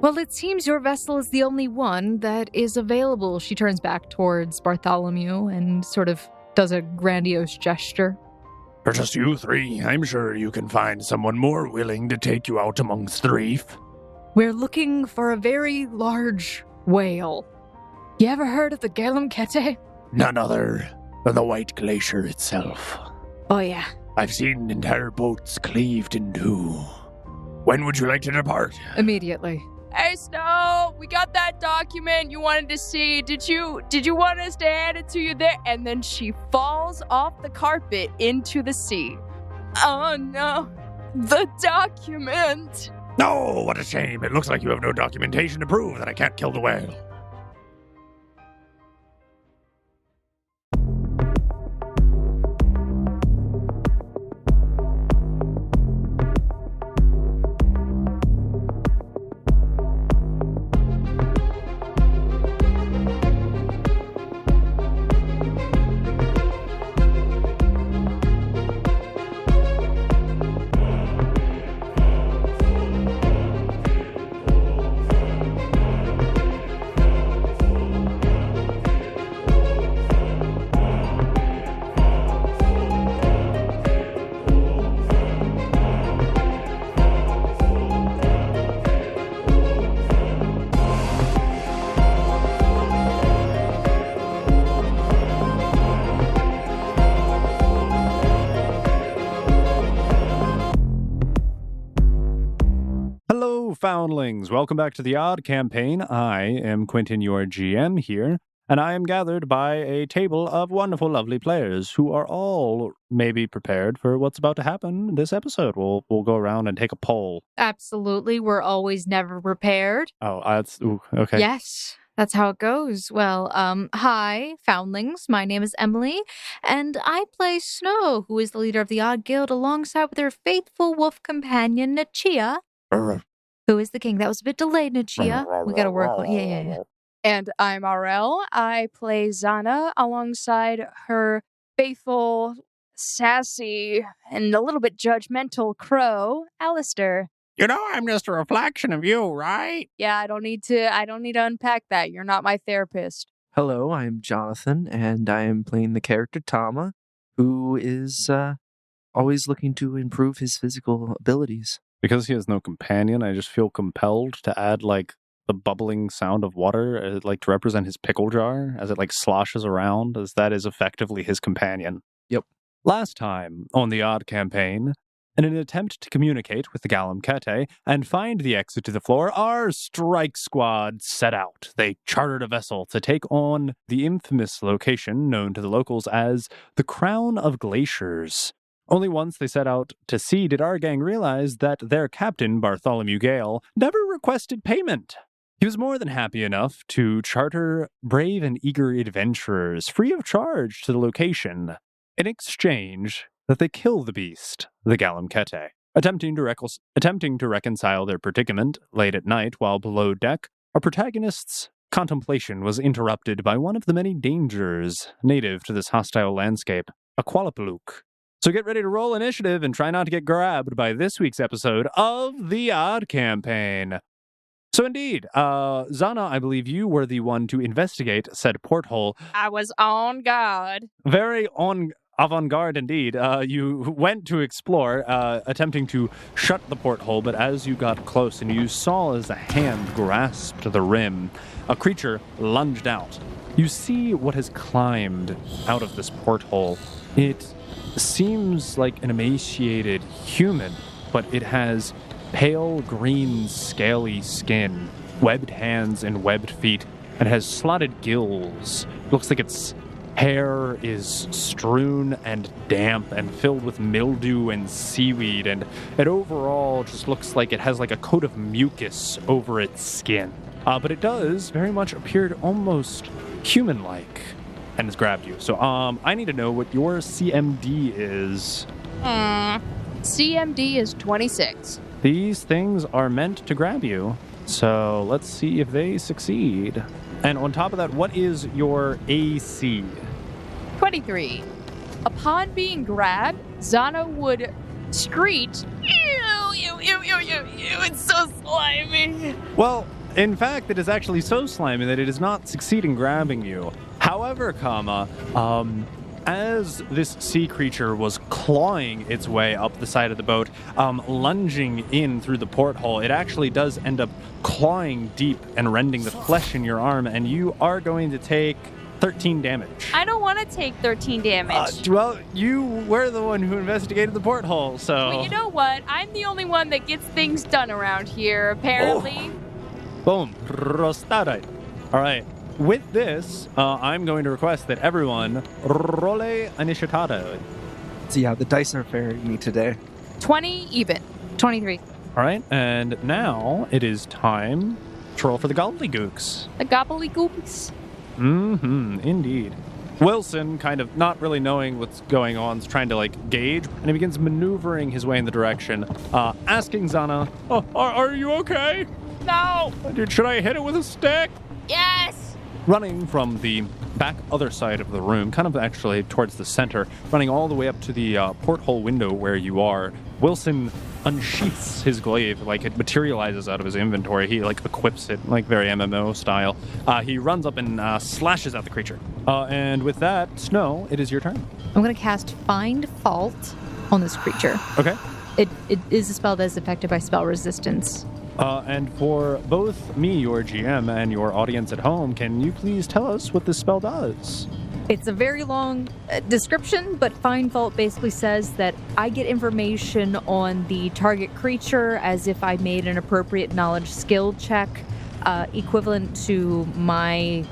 Well, it seems your vessel is the only one that is available. She turns back towards Bartholomew and sort of does a grandiose gesture. For just you three, I'm sure you can find someone more willing to take you out amongst the reef. We're looking for a very large whale. You ever heard of the Galem Kete? None other than the White Glacier itself. Oh, yeah. I've seen entire boats cleaved in two. When would you like to depart? Immediately. Hey, Snow, we got that document you wanted to see. Did you want us to hand it to you there? And then she falls off the carpet into the sea. Oh, no. The document. No, what a shame. It looks like you have no documentation to prove that I can't kill the whale. Foundlings, welcome back to the Odd Campaign. I am Quentin, your GM here, and I am gathered by a table of wonderful, lovely players who are all maybe prepared for what's about to happen this episode. We'll go around and take a poll. Absolutely. We're always never prepared. Oh, that's okay. Yes. That's how it goes. Well, hi, Foundlings. My name is Emily, and I play Snow, who is the leader of the Odd Guild, alongside with her faithful wolf companion, Nachia. Who is the king? That was a bit delayed, Nachia. We gotta work on it. Yeah. And I'm RL. I play Zana alongside her faithful, sassy, and a little bit judgmental crow, Alistair. You know, I'm just a reflection of you, right? Yeah, I don't need to unpack that. You're not my therapist. Hello, I'm Jonathan, and I am playing the character Tama, who is always looking to improve his physical abilities. Because he has no companion, I just feel compelled to add, the bubbling sound of water, to represent his pickle jar, as it, sloshes around, as that is effectively his companion. Yep. Last time, on the Odd Campaign, in an attempt to communicate with the Galem Kete and find the exit to the floor, our strike squad set out. They chartered a vessel to take on the infamous location known to the locals as the Crown of Glaciers. Only once they set out to sea did our gang realize that their captain, Bartholomew Gale, never requested payment. He was more than happy enough to charter brave and eager adventurers free of charge to the location, in exchange that they kill the beast, the Galem Kete. Attempting to reconcile their predicament late at night while below deck, our protagonist's contemplation was interrupted by one of the many dangers native to this hostile landscape, a Qualapaluk. So get ready to roll initiative and try not to get grabbed by this week's episode of The Odd Campaign. So indeed, Zana, I believe you were the one to investigate said porthole. I was on guard. Very avant-garde indeed. You went to explore, attempting to shut the porthole, but as you got close and you saw as a hand grasped the rim, a creature lunged out. You see what has climbed out of this porthole. It seems like an emaciated human, but it has pale green scaly skin, webbed hands and webbed feet, and has slotted gills. Looks like its hair is strewn and damp and filled with mildew and seaweed, and it overall just looks like it has a coat of mucus over its skin. But it does very much appear almost human-like. And has grabbed you. So, I need to know what your CMD is. CMD is 26. These things are meant to grab you. So, let's see if they succeed. And on top of that, what is your AC? 23. Upon being grabbed, Zana would screech, ew, ew, ew, ew, ew, ew, it's so slimy. Well, In fact, it is actually so slimy that it is not succeeding grabbing you. However, as this sea creature was clawing its way up the side of the boat, lunging in through the porthole, it actually does end up clawing deep and rending the flesh in your arm, and you are going to take 13 damage. I don't want to take 13 damage. Well, you were the one who investigated the porthole, so... Well, you know what? I'm the only one that gets things done around here, apparently. Boom. Rostare. All right. With this, I'm going to request that everyone roll initiative. So yeah, the dice are fairing me today. 20 even. 23. All right, and now it is time to roll for the gobbledygooks. The gobbledygooks. Indeed. Wilson, kind of not really knowing what's going on, is trying to, gauge, and he begins maneuvering his way in the direction, asking Zana, "Oh, are you okay? No. Dude, should I hit it with a stick?" Yes. Running from the back other side of the room, kind of actually towards the center, running all the way up to the porthole window where you are, Wilson unsheaths his glaive, it materializes out of his inventory. He, equips it, very MMO style. He runs up and slashes at the creature. And with that, Snow, it is your turn. I'm going to cast Find Fault on this creature. Okay. It is a spell that is affected by spell resistance. And for both me, your GM, and your audience at home, can you please tell us what this spell does? It's a very long description, but Find Fault basically says that I get information on the target creature as if I made an appropriate knowledge skill check equivalent to my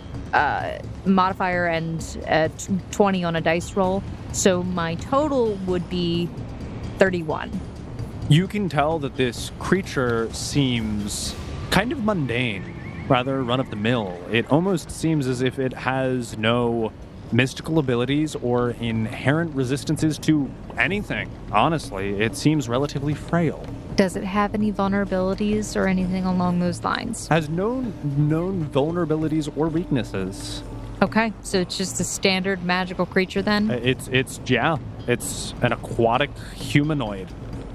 modifier and 20 on a dice roll. So my total would be 31. You can tell that this creature seems kind of mundane, rather run-of-the-mill. It almost seems as if it has no mystical abilities or inherent resistances to anything. Honestly, it seems relatively frail. Does it have any vulnerabilities or anything along those lines? Has no known vulnerabilities or weaknesses. Okay, so it's just a standard magical creature then? It's an aquatic humanoid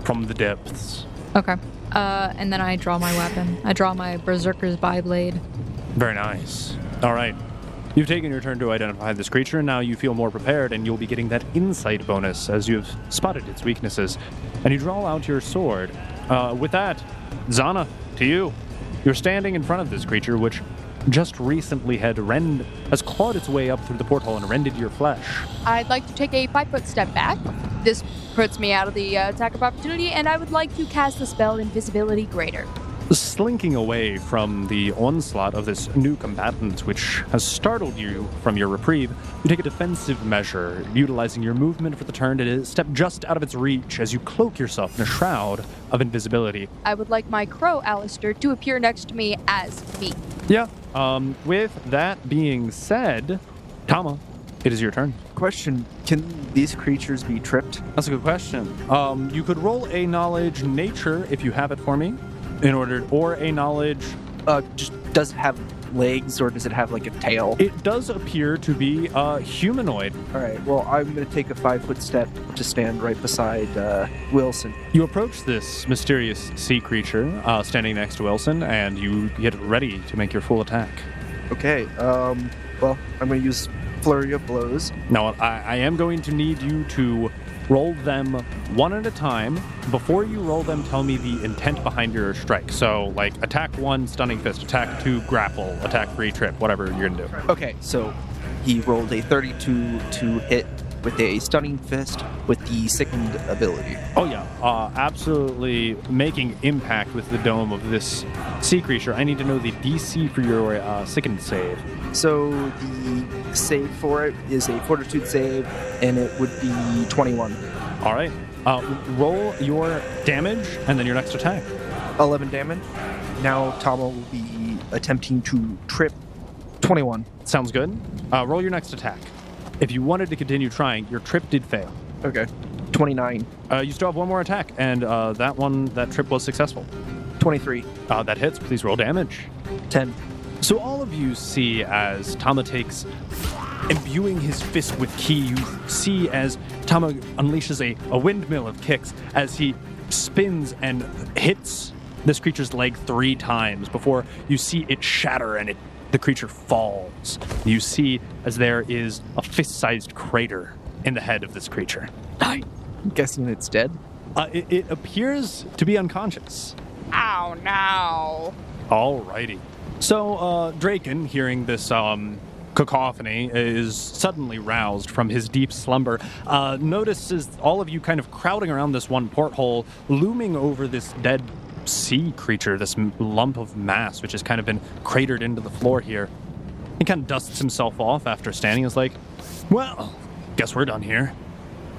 from the depths. Okay. And then I draw my weapon. I draw my Berserker's Byblade. Very nice. All right. You've taken your turn to identify this creature, and now you feel more prepared, and you'll be getting that insight bonus as you've spotted its weaknesses. And you draw out your sword. With that, Zana, to you. You're standing in front of this creature, which just recently has clawed its way up through the porthole and rended your flesh. I'd like to take a 5-foot step back. This puts me out of the attack of opportunity, and I would like to cast the spell Invisibility Greater. Slinking away from the onslaught of this new combatant, which has startled you from your reprieve, you take a defensive measure, utilizing your movement for the turn to step just out of its reach as you cloak yourself in a shroud of invisibility. I would like my crow, Alistair, to appear next to me as me. Yeah. With that being said, Tama, it is your turn. Question, can these creatures be tripped? That's a good question. You could roll a knowledge nature if you have it for me, or a knowledge... Does it have legs or does it have a tail? It does appear to be humanoid. All right, well, I'm going to take a 5-foot step to stand right beside Wilson. You approach this mysterious sea creature standing next to Wilson, and you get ready to make your full attack. Okay, well, I'm going to use Flurry of Blows. Now, I am going to need you to roll them one at a time. Before you roll them, tell me the intent behind your strike. So, attack 1, Stunning Fist, attack 2, Grapple, attack 3, Trip, whatever you're going to do. Okay, so he rolled a 32 to hit with a Stunning Fist with the Sickened ability. Oh, yeah. Absolutely making impact with the dome of this sea creature. I need to know the DC for your Sickened save. So the save for it is a Fortitude save, and it would be 21. All right. Roll your damage, and then your next attack. 11 damage. Now Tama will be attempting to trip. 21. Sounds good. Roll your next attack. If you wanted to continue trying, your trip did fail. Okay. 29. You still have one more attack, and that trip was successful. 23. That hits. Please roll damage. 10. So all of you see as Tama takes, imbuing his fist with ki, you see as Tama unleashes a windmill of kicks as he spins and hits this creature's leg 3 times before you see it shatter and the creature falls. You see as there is a fist-sized crater in the head of this creature. I'm guessing it's dead. It appears to be unconscious. Oh, no. Alrighty. So, Draken, hearing this cacophony, is suddenly roused from his deep slumber, notices all of you kind of crowding around this one porthole, looming over this dead sea creature, this lump of mass, which has kind of been cratered into the floor here. He kind of dusts himself off after standing. Is like, well, guess we're done here.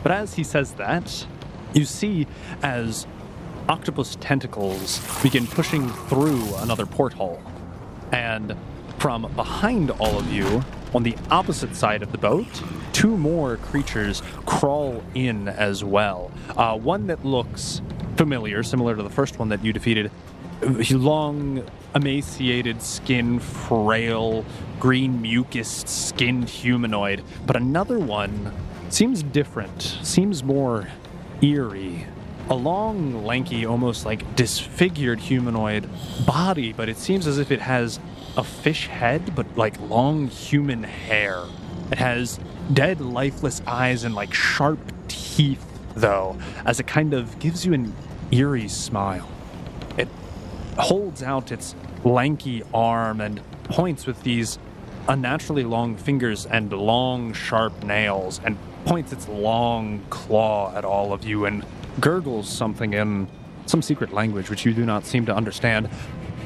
But as he says that, you see as octopus tentacles begin pushing through another porthole. And from behind all of you, on the opposite side of the boat, 2 more creatures crawl in as well. One that looks familiar, similar to the first one that you defeated. Long, emaciated skin, frail, green mucus-skinned humanoid. But another one seems different, seems more eerie. A long, lanky, almost like disfigured humanoid body, but it seems as if it has a fish head, but like long human hair. It has dead, lifeless eyes and like sharp teeth, though, as it kind of gives you an eerie smile. It holds out its lanky arm and points with these unnaturally long fingers and long, sharp nails, and points its long claw at all of you and gurgles something in some secret language which you do not seem to understand.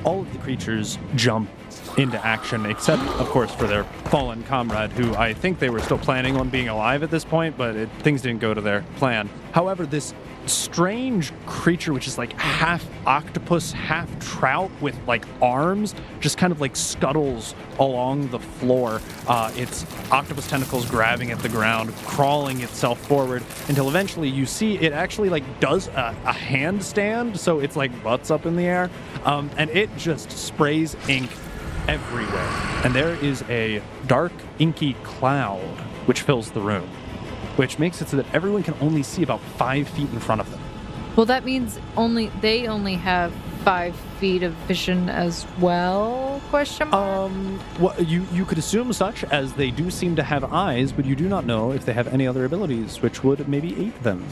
All of the creatures jump into action, except, of course, for their fallen comrade, who I think they were still planning on being alive at this point, but things didn't go to their plan. However, this strange creature, which is like half octopus, half trout with like arms, just kind of like scuttles along the floor. Its octopus tentacles grabbing at the ground, crawling itself forward until eventually you see it actually like does a handstand, so it's like butts up in the air, and it just sprays ink everywhere. And there is a dark, inky cloud which fills the room, which makes it so that everyone can only see about 5 feet in front of them. Well, that means they only have 5 feet of vision as well? Question mark? Well, you could assume such, as they do seem to have eyes, but you do not know if they have any other abilities which would maybe aid them.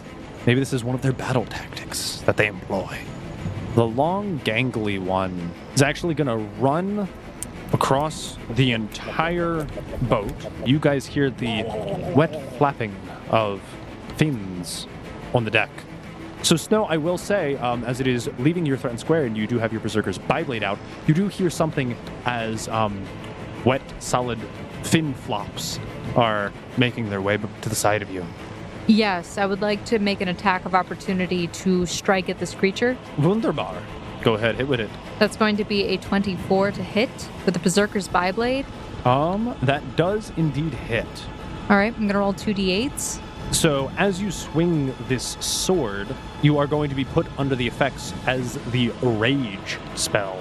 Maybe this is one of their battle tactics that they employ. The long, gangly one is actually going to run across the entire boat. You guys hear the wet flapping of fins on the deck. So, Snow, I will say, as it is leaving your threatened square and you do have your Berserker's Beyblade out, you do hear something as wet, solid fin flops are making their way to the side of you. Yes, I would like to make an attack of opportunity to strike at this creature. Wunderbar. Go ahead, hit with it. That's going to be a 24 to hit with the Berserker's Beyblade. That does indeed hit. All right, I'm going to roll 2d8s. So as you swing this sword, you are going to be put under the effects as the Rage spell.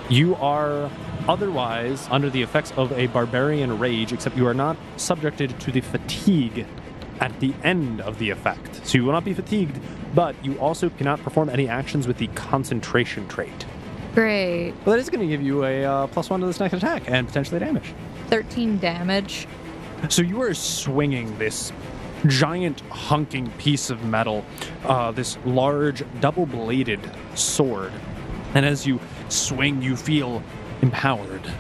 You are otherwise under the effects of a Barbarian Rage, except you are not subjected to the fatigue at the end of the effect. So you will not be fatigued, but you also cannot perform any actions with the concentration trait. Great. Well, that is going to give you a +1 to this next attack and potentially damage. 13 damage. So you are swinging this giant hunking piece of metal, this large double-bladed sword. And as you swing, you feel empowered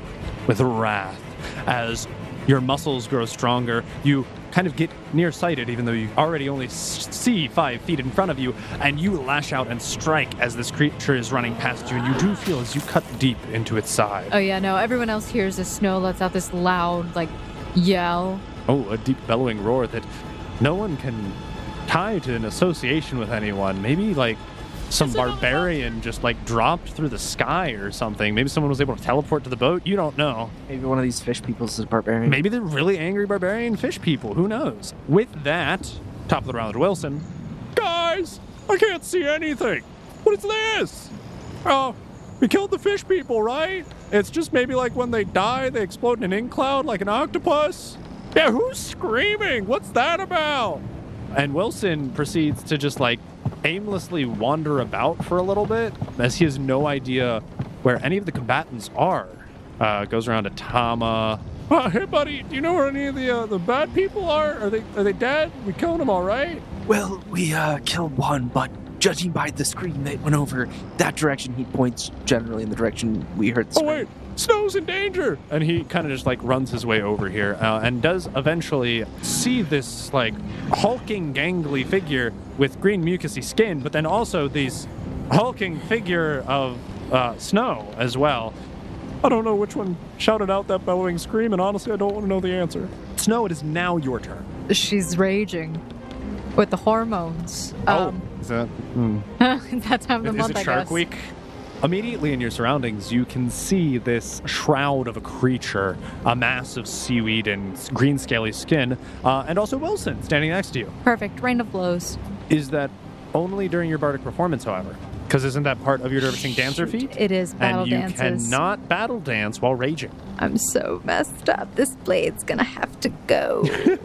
with wrath. As your muscles grow stronger, you kind of get nearsighted, even though you already only see 5 feet in front of you, and you lash out and strike as this creature is running past you, and you do feel as you cut deep into its side. Oh yeah, no, everyone else hears as Snow lets out this loud, yell. Oh, a deep bellowing roar that no one can tie to an association with anyone. Maybe, some barbarian just, dropped through the sky or something. Maybe someone was able to teleport to the boat. You don't know. Maybe one of these fish people is a barbarian. Maybe they're really angry barbarian fish people. Who knows? With that, top of the round, Wilson. Guys, I can't see anything. What is this? Oh, we killed the fish people, right? It's just maybe when they die, they explode in an ink cloud like an octopus? Yeah, who's screaming? What's that about? And Wilson proceeds to just, aimlessly wander about for a little bit as he has no idea where any of the combatants are. Goes around to Tama. Hey, buddy, do you know where any of the bad people are? Are they dead? We killed them all, right? Well, we killed one, but judging by the scream that went over that direction, he points generally in the direction we heard the scream. Oh, wait, Snow's in danger! And he kind of just like runs his way over here and does eventually see this like hulking, gangly figure with green mucousy skin, but then also this hulking figure of Snow as well. I don't know which one shouted out that bellowing scream, and honestly, I don't want to know the answer. Snow, it is now your turn. She's raging with the hormones. Is that? That time of the month, Is it I Shark guess. Week? Immediately in your surroundings, you can see this shroud of a creature, a mass of seaweed and green scaly skin, and also Wilson standing next to you. Perfect. Rain of blows. Is that only during your bardic performance, however? Because isn't that part of your dervishing dancer feat? It is battle and you dances. cannot battle dance while raging. I'm so messed up. This blade's gonna have to go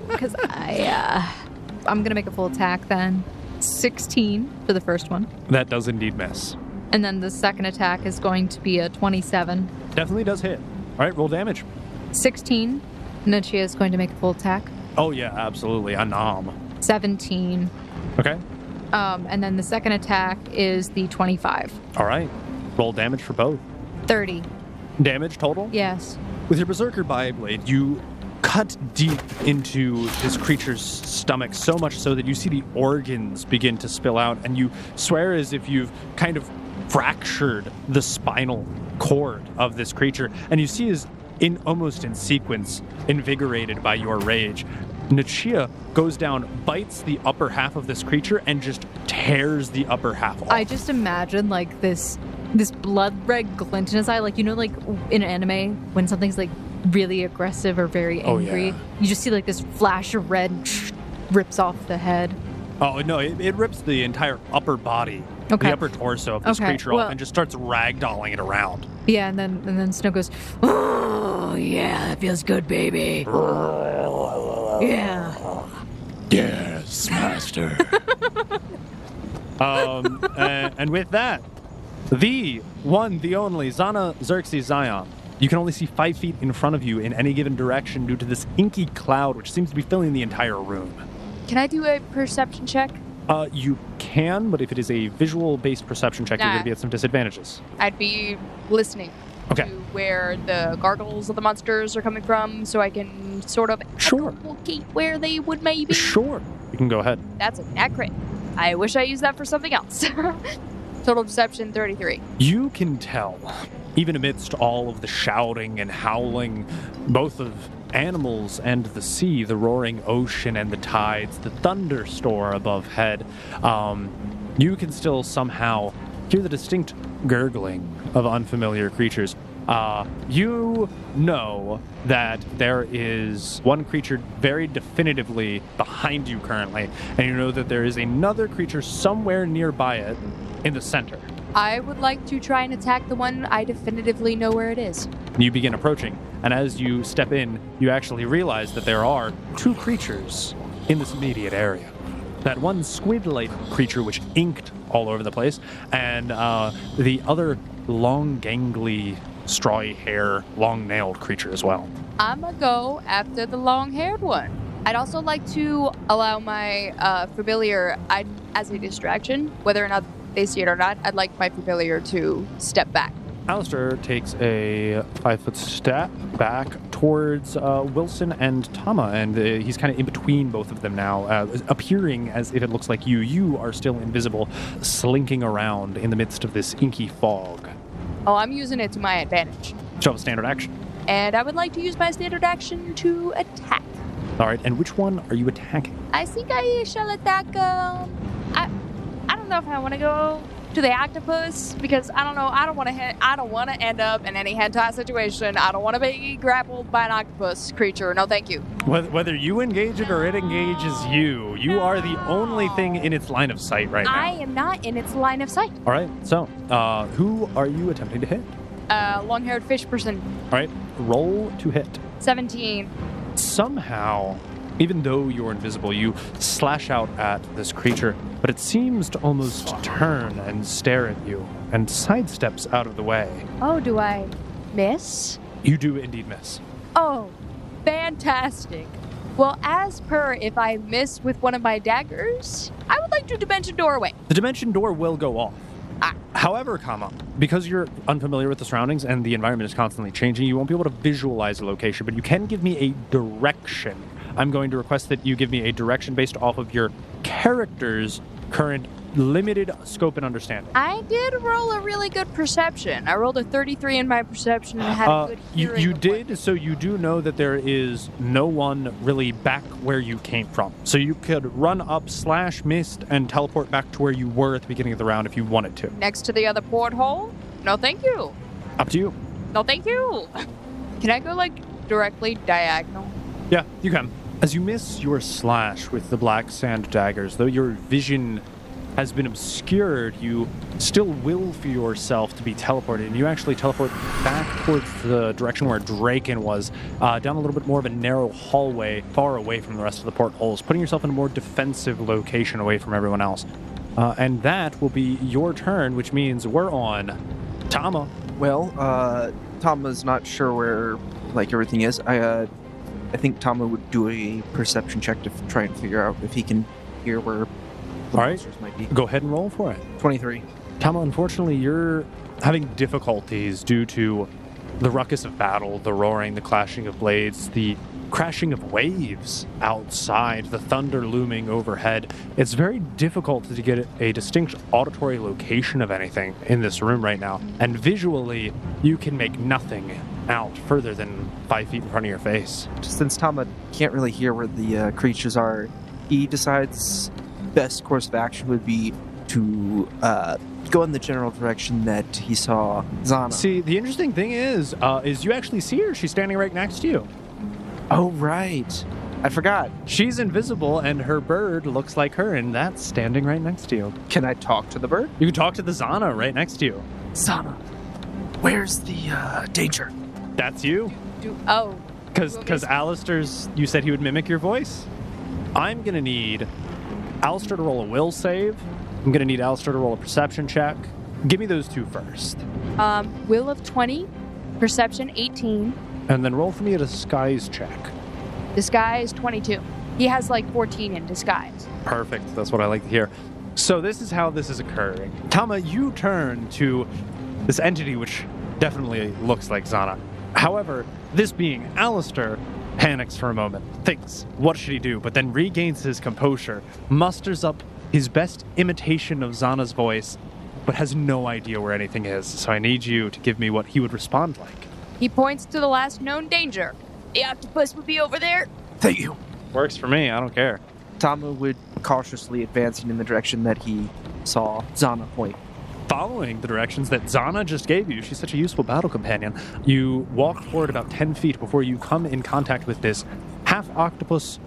because I'm gonna make a full attack then. 16 for the first one, That does indeed miss. and then the second attack is going to be a 27. Definitely does hit. All right, roll damage. 16. Nichia is going to make a full attack. Oh yeah, absolutely. A nom. 17. Okay. And then the second attack is the 25. All right. Roll damage for both. 30. Damage total? Yes. With your Berserker Bioblade, you cut deep into this creature's stomach, so much so that you see the organs begin to spill out, and you swear as if you've kind of fractured the spinal cord of this creature, and you see as almost in sequence, invigorated by your rage, Nichia goes down, bites the upper half of this creature, and just tears the upper half off. I just imagine like this blood red glint in his eye, like like in an anime when something's like really aggressive or very angry. yeah. You just see like this flash of red rips off the head. Oh, no, it rips the entire upper body, Okay. the upper torso of this Okay, creature well- off and just starts ragdolling it around. Yeah, and then Snow goes, "Oh yeah, that feels good, baby." Yeah. Yes, master. And with that, the one, the only, Zana Xerxes Zion. You can only see 5 feet in front of you in any given direction due to this inky cloud, which seems to be filling the entire room. Can I do a perception check? You can, but if it is a visual-based perception check, you're Nah. going to be at some disadvantages. I'd be listening Okay. to where the gargles of the monsters are coming from so I can sort of Sure. locate where they would maybe. Sure. You can go ahead. That's a nat crit. I wish I used that for something else. Total deception 33. You can tell, even amidst all of the shouting and howling, both of animals and the sea, the roaring ocean and the tides, the thunderstorm above head, you can still somehow hear the distinct gurgling of unfamiliar creatures. You know that there is one creature very definitively behind you currently, and you know that there is another creature somewhere nearby it in the center. I would like to try and attack the one I definitively know where it is. You begin approaching, and as you step in, you actually realize that there are 2 creatures in this immediate area. That one squid-like creature which inked all over the place, and the other long, gangly, strawy hair, long-nailed creature as well. I'm gonna go after the long-haired one. I'd also like to allow my familiar, as a distraction, whether or not they see it or not, I'd like my familiar to step back. Alistair takes a 5-foot step back towards Wilson and Tama, and he's kind of in between both of them now, appearing as if it looks like you are still invisible, slinking around in the midst of this inky fog. Oh, I'm using it to my advantage. So, standard action. And I would like to use my standard action to attack. All right, and which one are you attacking? I think I shall attack, I don't know if I want to go to the octopus because I don't know. I don't want to end up in any hentai situation. I don't want to be grappled by an octopus creature. No, thank you. Whether you engage it or it engages you are the only thing in its line of sight right now. I am not in its line of sight. All right, so who are you attempting to hit? Long-haired fish person. All right, roll to hit. 17. Somehow, Even though you're invisible, you slash out at this creature, but it seems to almost turn and stare at you and sidesteps out of the way. Oh, do I miss? You do indeed miss. Oh, fantastic. Well, as per, if I miss with one of my daggers, I would like to dimension door away. The dimension door will go off. Ah. However, because you're unfamiliar with the surroundings and the environment is constantly changing, you won't be able to visualize the location, but you can give me a direction. I'm going to request that you give me a direction based off of your character's current limited scope and understanding. I did roll a really good perception. I rolled a 33 in my perception and had a good hearing. You did, so you do know that there is no one really back where you came from. So you could run up / mist and teleport back to where you were at the beginning of the round if you wanted to. Next to the other porthole? No, thank you. Up to you. No, thank you. Can I go, directly diagonal? Yeah, you can. As you miss your slash with the black sand daggers, though your vision has been obscured, you still will for yourself to be teleported, and you actually teleport back towards the direction where Draken was, down a little bit more of a narrow hallway, far away from the rest of the portholes, putting yourself in a more defensive location away from everyone else. And that will be your turn, which means we're on Tama. Well, Tama's not sure where everything is. I think Tama would do a perception check to try and figure out if he can hear where the monsters might be. Go ahead and roll for it. 23. Tama, unfortunately, you're having difficulties due to the ruckus of battle, the roaring, the clashing of blades, the crashing of waves outside, the thunder looming overhead. It's very difficult to get a distinct auditory location of anything in this room right now. And visually, you can make nothing out further than 5 feet in front of your face. Since Tama can't really hear where the creatures are, he decides best course of action would be to go in the general direction that he saw Zana. See, the interesting thing is you actually see her. She's standing right next to you. Oh, right. I forgot. She's invisible, and her bird looks like her, and that's standing right next to you. Can I talk to the bird? You can talk to the Zana right next to you. Zana, where's the danger? That's you. Because Alistair's, you said he would mimic your voice? I'm going to need Alistair to roll a will save. I'm going to need Alistair to roll a perception check. Give me those two first. Will of 20, perception 18. And then roll for me a disguise check. Disguise 22. He has 14 in disguise. Perfect. That's what I like to hear. So this is how this is occurring. Tama, you turn to this entity which definitely looks like Zana. However, this being Alistair panics for a moment, thinks, what should he do? But then regains his composure, musters up his best imitation of Zana's voice, but has no idea where anything is. So I need you to give me what he would respond like. He points to the last known danger. The octopus would be over there. Thank you. Works for me, I don't care. Tama would cautiously advancing in the direction that he saw Zana point. Following the directions that Zana just gave you, she's such a useful battle companion, you walk forward about 10 feet before you come in contact with this half-octopus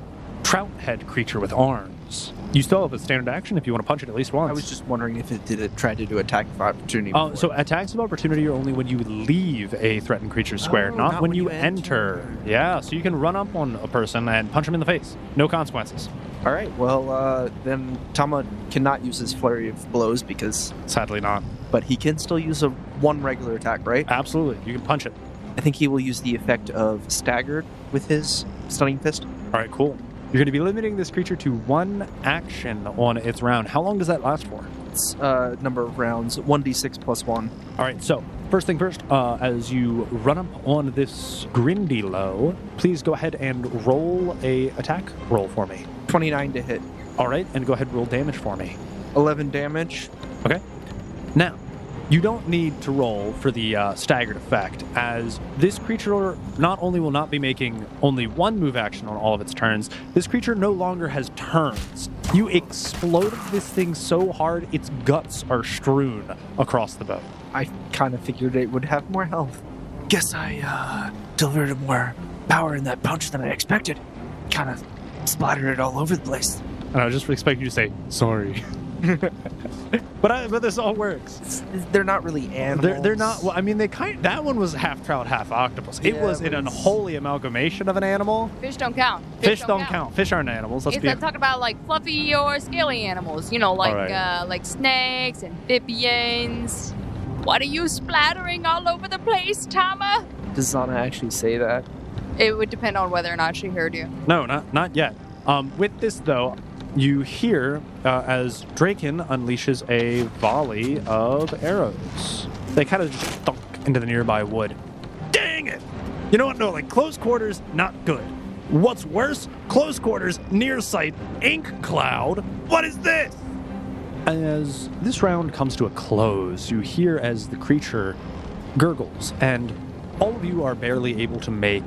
trout head creature with arms. You still have a standard action if you want to punch it at least once. I was just wondering if it tried to do attack of opportunity. So attacks of opportunity are only when you leave a threatened creature's square, not when you enter. Yeah, so you can run up on a person and punch him in the face. No consequences. All right, well, then Tama cannot use his flurry of blows because... Sadly not. But he can still use one regular attack, right? Absolutely, you can punch it. I think he will use the effect of staggered with his stunning fist. All right, cool. You're going to be limiting this creature to one action on its round. How long does that last for? It's number of rounds, 1d6 plus 1. All right, so first thing first, as you run up on this Grindylow, please go ahead and roll a attack roll for me. 29 to hit. All right, and go ahead and roll damage for me. 11 damage. Okay. Now, you don't need to roll for the staggered effect, as this creature not only will not be making only one move action on all of its turns, this creature no longer has turns. You exploded this thing so hard, its guts are strewn across the boat. I kind of figured it would have more health. Guess I delivered more power in that punch than I expected. Kind of splattered it all over the place. And I was just expecting you to say, sorry. But this all works. They're not really animals. They're not. Well, I mean, that one was half trout, half octopus. It was an unholy amalgamation of an animal. Fish don't count. Fish don't count. Fish aren't animals. I'm talking about like fluffy or scaly animals. You know, like like snakes, amphibians. What are you splattering all over the place, Tama? Does Zana actually say that? It would depend on whether or not she heard you. No, not yet. With this though, you hear as Draken unleashes a volley of arrows. They kind of just thunk into the nearby wood. Dang it! You know what? No, like close quarters, not good. What's worse? Close quarters, near sight, ink cloud. What is this? As this round comes to a close, you hear as the creature gurgles, and all of you are barely able to make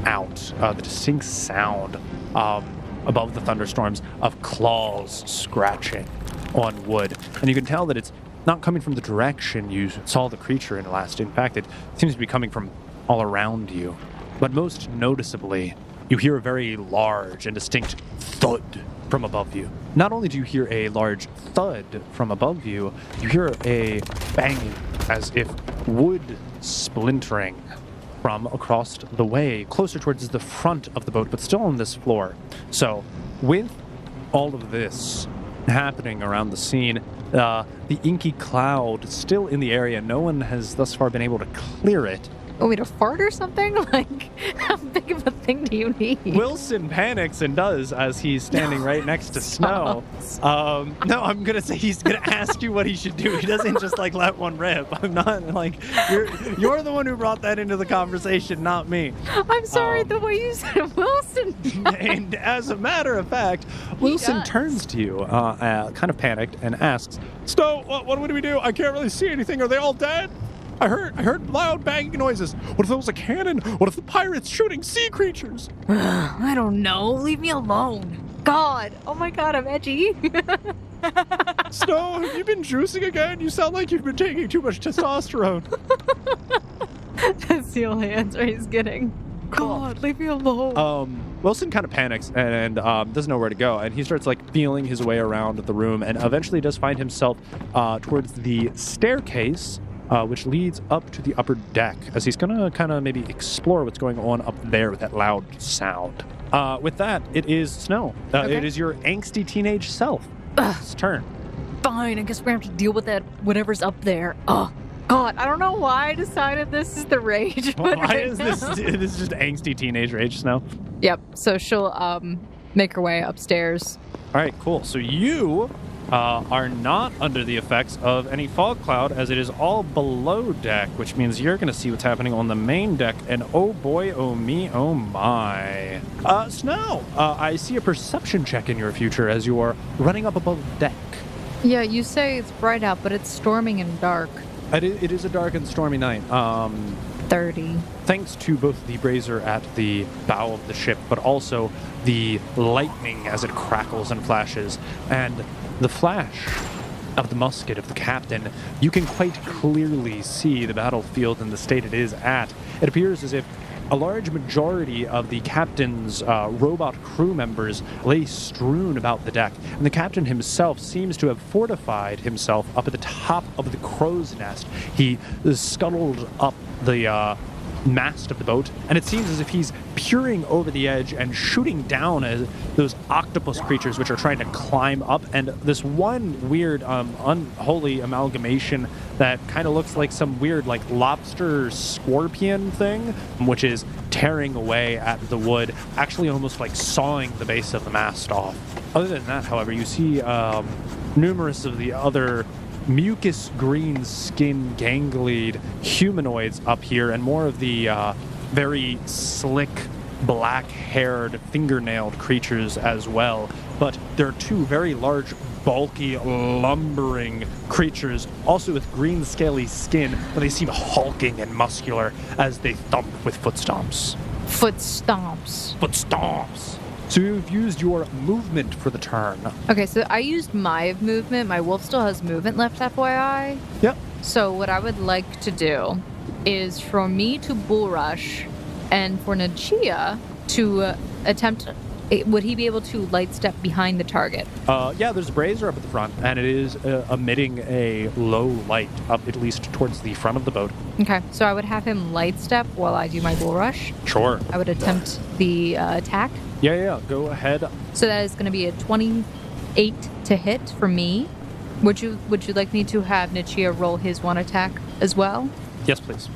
out the distinct sound above the thunderstorms of claws scratching on wood. And you can tell that it's not coming from the direction you saw the creature in last. In fact, it seems to be coming from all around you. But most noticeably, you hear a very large and distinct thud from above you. Not only do you hear a large thud from above you, you hear a banging as if wood splintering from across the way, closer towards the front of the boat, but still on this floor. So, with all of this happening around the scene, the inky cloud still in the area, no one has thus far been able to clear it. Want me to fart or something? Like, how big of a thing do you need? Wilson panics and does as he's standing right next to Snow. No, I'm gonna say he's gonna ask you what he should do. He doesn't just like let one rip. I'm not like you're the one who brought that into the conversation, not me. I'm sorry, the way you said Wilson. And as a matter of fact, Wilson turns to you, kind of panicked, and asks, Snow, what do we do? I can't really see anything. Are they all dead? I heard loud banging noises. What if there was a cannon? What if the pirates shooting sea creatures? I don't know. Leave me alone. God. Oh my God, I'm edgy. Snow, have you been juicing again? You sound like you've been taking too much testosterone. That's the only answer he's getting. God, leave me alone. Wilson kind of panics and doesn't know where to go, and he starts like feeling his way around the room, and eventually does find himself towards the staircase, which leads up to the upper deck, as he's gonna kind of maybe explore what's going on up there with that loud sound. With that, it is Snow. Okay. It is your angsty teenage self. It's turn. Fine, I guess we're gonna have to deal with that, whatever's up there. Oh, God, I don't know why I decided this is the rage. But Why is this? This is just angsty teenage rage, Snow. Yep, so she'll make her way upstairs. All right, cool. So you are not under the effects of any fog cloud, as it is all below deck, which means you're going to see what's happening on the main deck, and oh boy, oh me, oh my. Snow, I see a perception check in your future as you are running up above deck. Yeah, you say it's bright out, but it's storming and dark. It is a dark and stormy night. 30. Thanks to both the brazier at the bow of the ship, but also the lightning as it crackles and flashes, and the flash of the musket of the captain, you can quite clearly see the battlefield and the state it is at. It appears as if a large majority of the captain's robot crew members lay strewn about the deck, and the captain himself seems to have fortified himself up at the top of the crow's nest. He scuttled up the mast of the boat, and it seems as if he's peering over the edge and shooting down at those octopus creatures which are trying to climb up, and this one weird unholy amalgamation that kind of looks like some weird like lobster scorpion thing, which is tearing away at the wood, actually almost like sawing the base of the mast off. Other than that, however, you see numerous of the other mucus green skin ganglied humanoids up here, and more of the very slick black haired fingernailed creatures as well. But there are two very large bulky lumbering creatures also with green scaly skin, but they seem hulking and muscular as they thump with foot stomps. Foot stomps. So you've used your movement for the turn. Okay, so I used my movement. My wolf still has movement left, FYI. Yep. So what I would like to do is for me to bull rush and for Nachia to attempt would he be able to light step behind the target? Yeah, there's a brazier up at the front, and it is emitting a low light up at least towards the front of the boat. Okay, so I would have him light step while I do my bull rush. Sure. I would attempt the attack. Yeah, go ahead. So that is going to be a 28 to hit for me. Would you like me to have Nichia roll his one attack as well? Yes, please.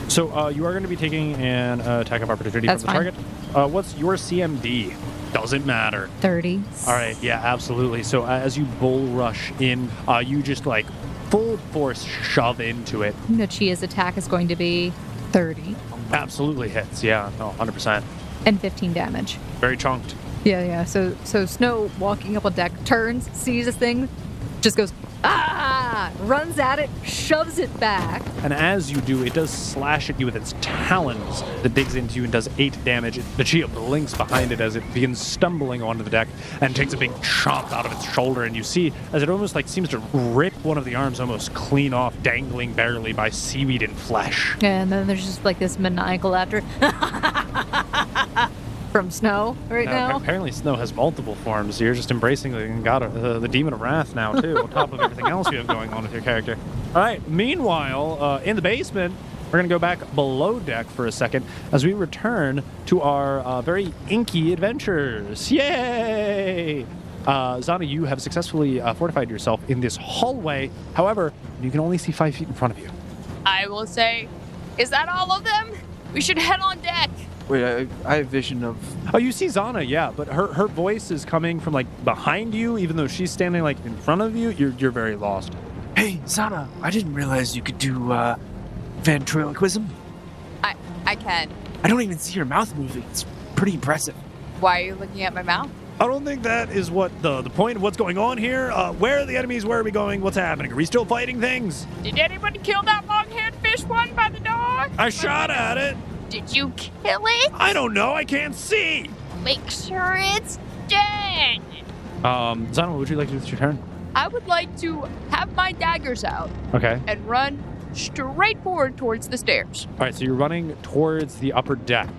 So you are going to be taking an attack of opportunity That's from the target. What's your CMD? Doesn't matter. 30. All right, yeah, absolutely. So as you bull rush in, you just like full force shove into it. Nichia's attack is going to be 30. Absolutely hits, yeah, no, 100%. And 15 damage. Very chunked. Yeah. So Snow walking up on deck, turns, sees this thing, just goes, runs at it, shoves it back. And as you do, it does slash at you with its talons that digs into you and does 8 damage. The Chia blinks behind it as it begins stumbling onto the deck and takes a big chomp out of its shoulder. And you see as it almost like seems to rip one of the arms almost clean off, dangling barely by seaweed and flesh. And then there's just like this maniacal laughter from Snow now. Apparently Snow has multiple forms. You're just embracing the Demon of Wrath now, too, on top of everything else you have going on with your character. All right, meanwhile, in the basement, we're going to go back below deck for a second as we return to our very inky adventures. Yay! Zana, you have successfully fortified yourself in this hallway. However, you can only see 5 feet in front of you. I will say, is that all of them? We should head on deck. Wait, I have vision of... Oh, you see Zana, yeah, but her voice is coming from, like, behind you, even though she's standing, like, in front of you. You're very lost. Hey, Zana, I didn't realize you could do, ventriloquism. I can. I don't even see your mouth moving. It's pretty impressive. Why are you looking at my mouth? I don't think that is what the point of what's going on here. Where are the enemies? Where are we going? What's happening? Are we still fighting things? Did anybody kill that long-haired fish one by the door? I shot at it. Did you kill it? I don't know. I can't see. Make sure it's dead. Zana, what would you like to do with your turn? I would like to have my daggers out Okay. and run straight forward towards the stairs. All right, so you're running towards the upper deck.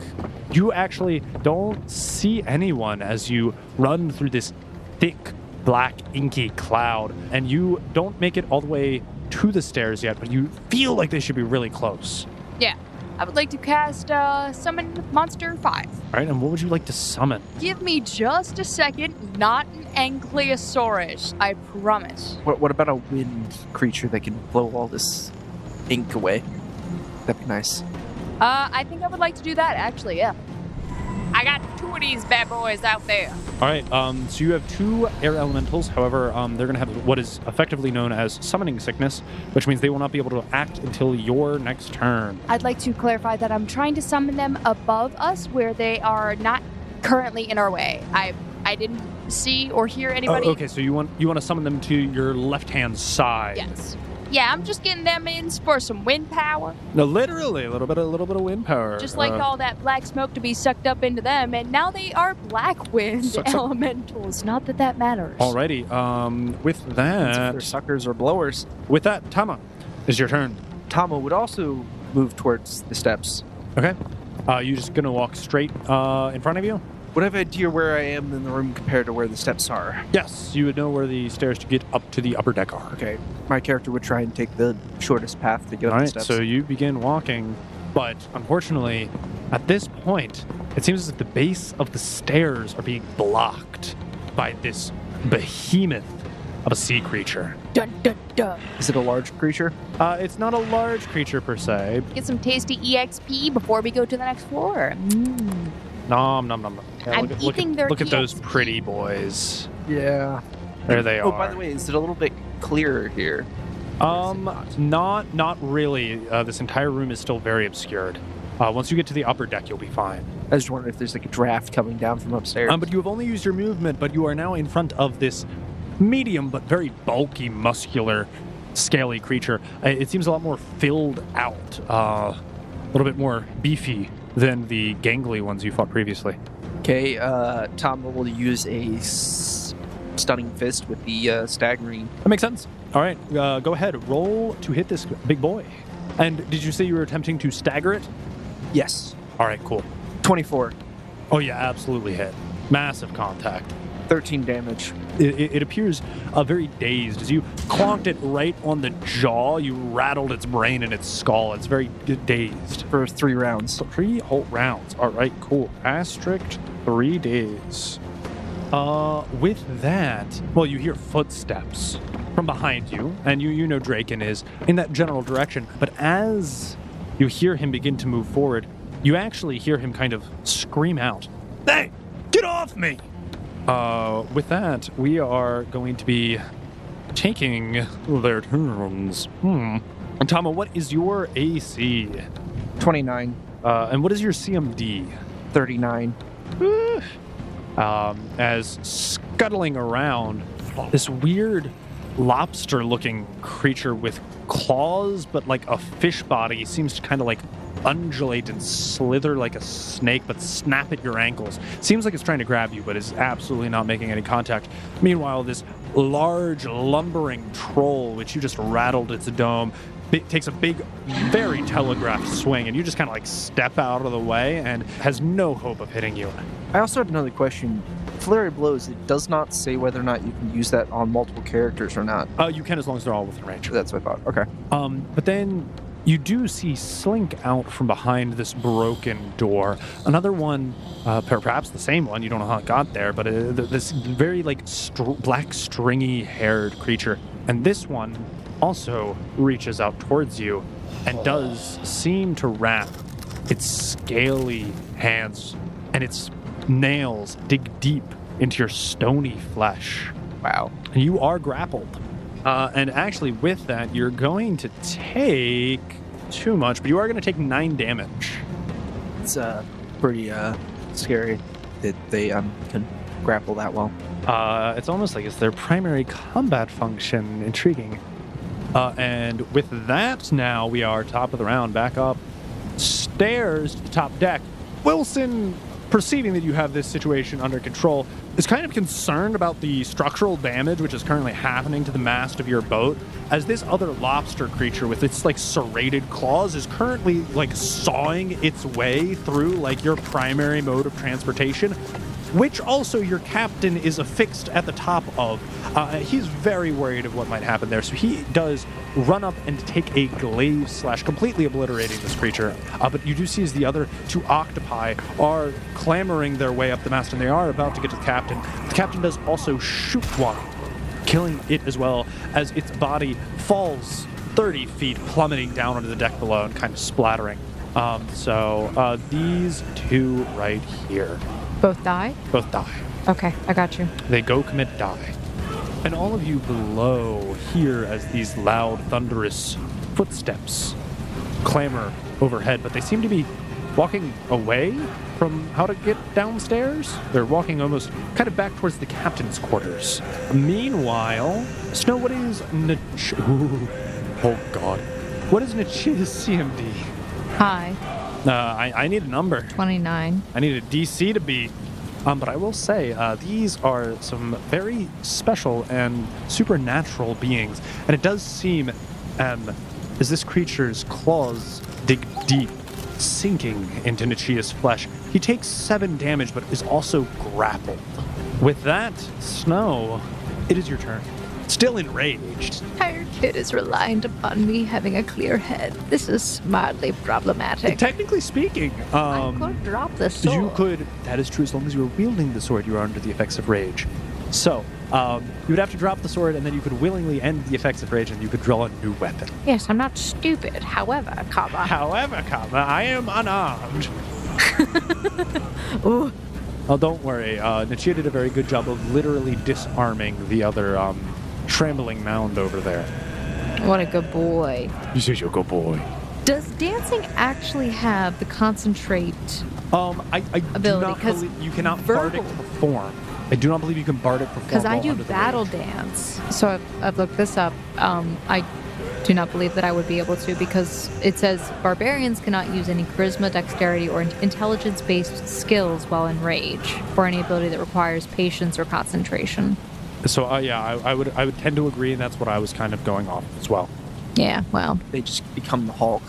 You actually don't see anyone as you run through this thick, black, inky cloud, and you don't make it all the way to the stairs yet, but you feel like they should be really close. Yeah. I would like to cast Summon Monster 5. All right, and what would you like to summon? Give me just a second. Not an Ankylosaurus, I promise. What about a wind creature that can blow all this ink away? That'd be nice. I think I would like to do that, actually, yeah. I got 2 of these bad boys out there. All right, so you have 2 air elementals. However, they're going to have what is effectively known as summoning sickness, which means they will not be able to act until your next turn. I'd like to clarify that I'm trying to summon them above us where they are not currently in our way. I didn't see or hear anybody. Oh, okay, so you want to summon them to your left-hand side. Yes. Yeah, I'm just getting them in for some wind power. No, literally, a little bit of wind power. Just like all that black smoke to be sucked up into them, and now they are black wind elementals. Not that that matters. Alrighty, with that... They're suckers or blowers. With that, Tama, is your turn. Tama would also move towards the steps. Okay. You just gonna walk straight in front of you? Would I have an idea where I am in the room compared to where the steps are? Yes, you would know where the stairs to get up to the upper deck are. Okay, my character would try and take the shortest path to get All up right, the steps. so you begin walking, but unfortunately, at this point, it seems as if the base of the stairs are being blocked by this behemoth of a sea creature. Dun, dun, dun. Is it a large creature? It's not a large creature per se. Get some tasty EXP before we go to the next floor. Nom, nom, nom, nom. Yeah, I'm eating their Look at those EXP. pretty boys. Yeah. There they are. Oh, by the way, is it a little bit clearer here? Not really. This entire room is still very obscured. Once you get to the upper deck, you'll be fine. I was just wondering if there's like a draft coming down from upstairs. But you have only used your movement, but you are now in front of this medium but very bulky, muscular, scaly creature. It seems a lot more filled out, a little bit more beefy than the gangly ones you fought previously. Okay, Tom will use a stunning fist with the staggering. That makes sense. All right, go ahead. Roll to hit this big boy. And did you say you were attempting to stagger it? Yes. All right, cool. 24. Oh, yeah, absolutely hit. Massive contact. 13 damage. It appears very dazed. As you clonked it right on the jaw, you rattled its brain and its skull. It's very dazed. For 3 rounds. 3 whole rounds. All right, cool. Asterisk 3 days. With that, well, you hear footsteps from behind you, and you know Draken is in that general direction. But as you hear him begin to move forward, you actually hear him kind of scream out, "Hey, get off me!" With that, we are going to be taking their turns. Tama, what is your AC? 29. And what is your CMD? 39. As scuttling around, this weird lobster-looking creature with claws, but like a fish body, seems to kind of like undulate and slither like a snake, but snap at your ankles. Seems like it's trying to grab you, but is absolutely not making any contact. Meanwhile, this large, lumbering troll, which you just rattled its dome, takes a big, very telegraphed swing, and you just kind of like step out of the way and has no hope of hitting you. I also have another question. Flurry of Blows, it does not say whether or not you can use that on multiple characters or not. You can, as long as they're all within range. That's what I thought. Okay. But then you do see slink out from behind this broken door. Another one, perhaps the same one, you don't know how it got there, but this very like black stringy-haired creature. And this one also reaches out towards you and does seem to wrap its scaly hands and its nails dig deep into your stony flesh. Wow. And you are grappled. And actually, with that, you're going to take too much, but you are going to take 9 damage. It's pretty scary that they can grapple that well. It's almost like it's their primary combat function. Intriguing. And with that, now we are top of the round, back up stairs to the top deck. Wilson, perceiving that you have this situation under control, is kind of concerned about the structural damage which is currently happening to the mast of your boat, as this other lobster creature with its like serrated claws is currently like sawing its way through like your primary mode of transportation, which also your captain is affixed at the top of. He's very worried of what might happen there, so he does run up and take a glaive slash, completely obliterating this creature. But you do see as the other 2 octopi are clambering their way up the mast, and they are about to get to the captain. The captain does also shoot one, killing it as well, as its body falls 30 feet, plummeting down onto the deck below and kind of splattering. So these 2 right here. Both die? Both die. Okay, I got you. They go commit die. And all of you below hear as these loud, thunderous footsteps clamor overhead, but they seem to be walking away from how to get downstairs. They're walking almost kind of back towards the captain's quarters. Meanwhile, Snow, what is oh God. What is Nachia's CMD? Hi. I need a number. 29. I need a DC to beat. But I will say, these are some very special and supernatural beings. And it does seem, as this creature's claws dig deep, sinking into Nachia's flesh, he takes 7 damage, but is also grappled. With that, Snow, it is your turn. Still enraged. Entire kid is reliant upon me having a clear head. This is mildly problematic. Technically speaking, I could drop the sword. you could. That is true. As long as you are wielding the sword, you are under the effects of rage. So, you would have to drop the sword, and then you could willingly end the effects of rage, and you could draw a new weapon. Yes, I'm not stupid. However, I am unarmed. Ooh. Oh, don't worry. Nachia did a very good job of literally disarming the other trembling mound over there. What a good boy. You say you're a good boy. Does dancing actually have the concentrate I ability? do not believe you cannot bardic perform. I do not believe you can bardic perform. Because I while do under the battle rage. dance. So I've looked this up. I do not believe that I would be able to, because it says barbarians cannot use any charisma, dexterity, or intelligence-based skills while in rage, or any ability that requires patience or concentration. So yeah, I would tend to agree, and that's what I was kind of going off as well. Yeah, well. They just become the Hulk.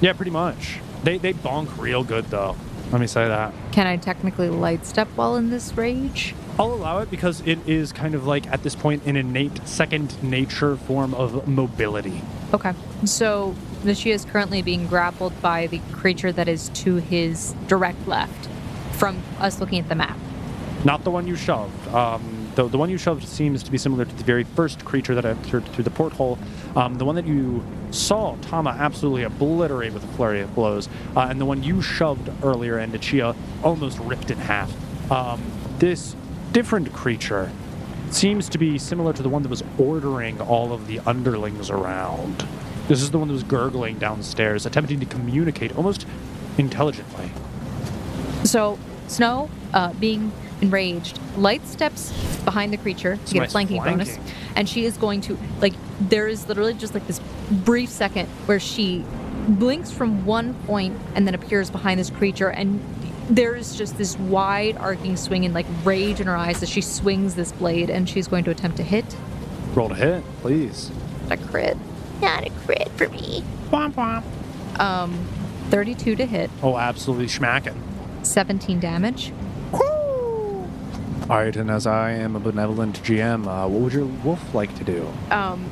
Yeah, pretty much. They bonk real good though. Let me say that. Can I technically light step while in this rage? I'll allow it because it is kind of like, at this point, an innate second nature form of mobility. Okay. So Nichia is currently being grappled by the creature that is to his direct left from us looking at the map. Not the one you shoved. The one you shoved seems to be similar to the very first creature that entered through the porthole. The one that you saw Tama absolutely obliterate with a flurry of blows, and the one you shoved earlier, and Nichia almost ripped in half. This different creature seems to be similar to the one that was ordering all of the underlings around. This is the one that was gurgling downstairs, attempting to communicate almost intelligently. So Snow, being enraged, light steps behind the creature to get a flanking bonus, and she is going to, like, there is literally just like this brief second where she blinks from one point and then appears behind this creature, and there is just this wide arcing swing and like rage in her eyes as she swings this blade, and she's going to attempt to hit. Roll to hit, please. A crit. Not a crit for me. Womp womp. 32 to hit. Oh, absolutely schmacking. 17 damage. All right, and as I am a benevolent GM, what would your wolf like to do?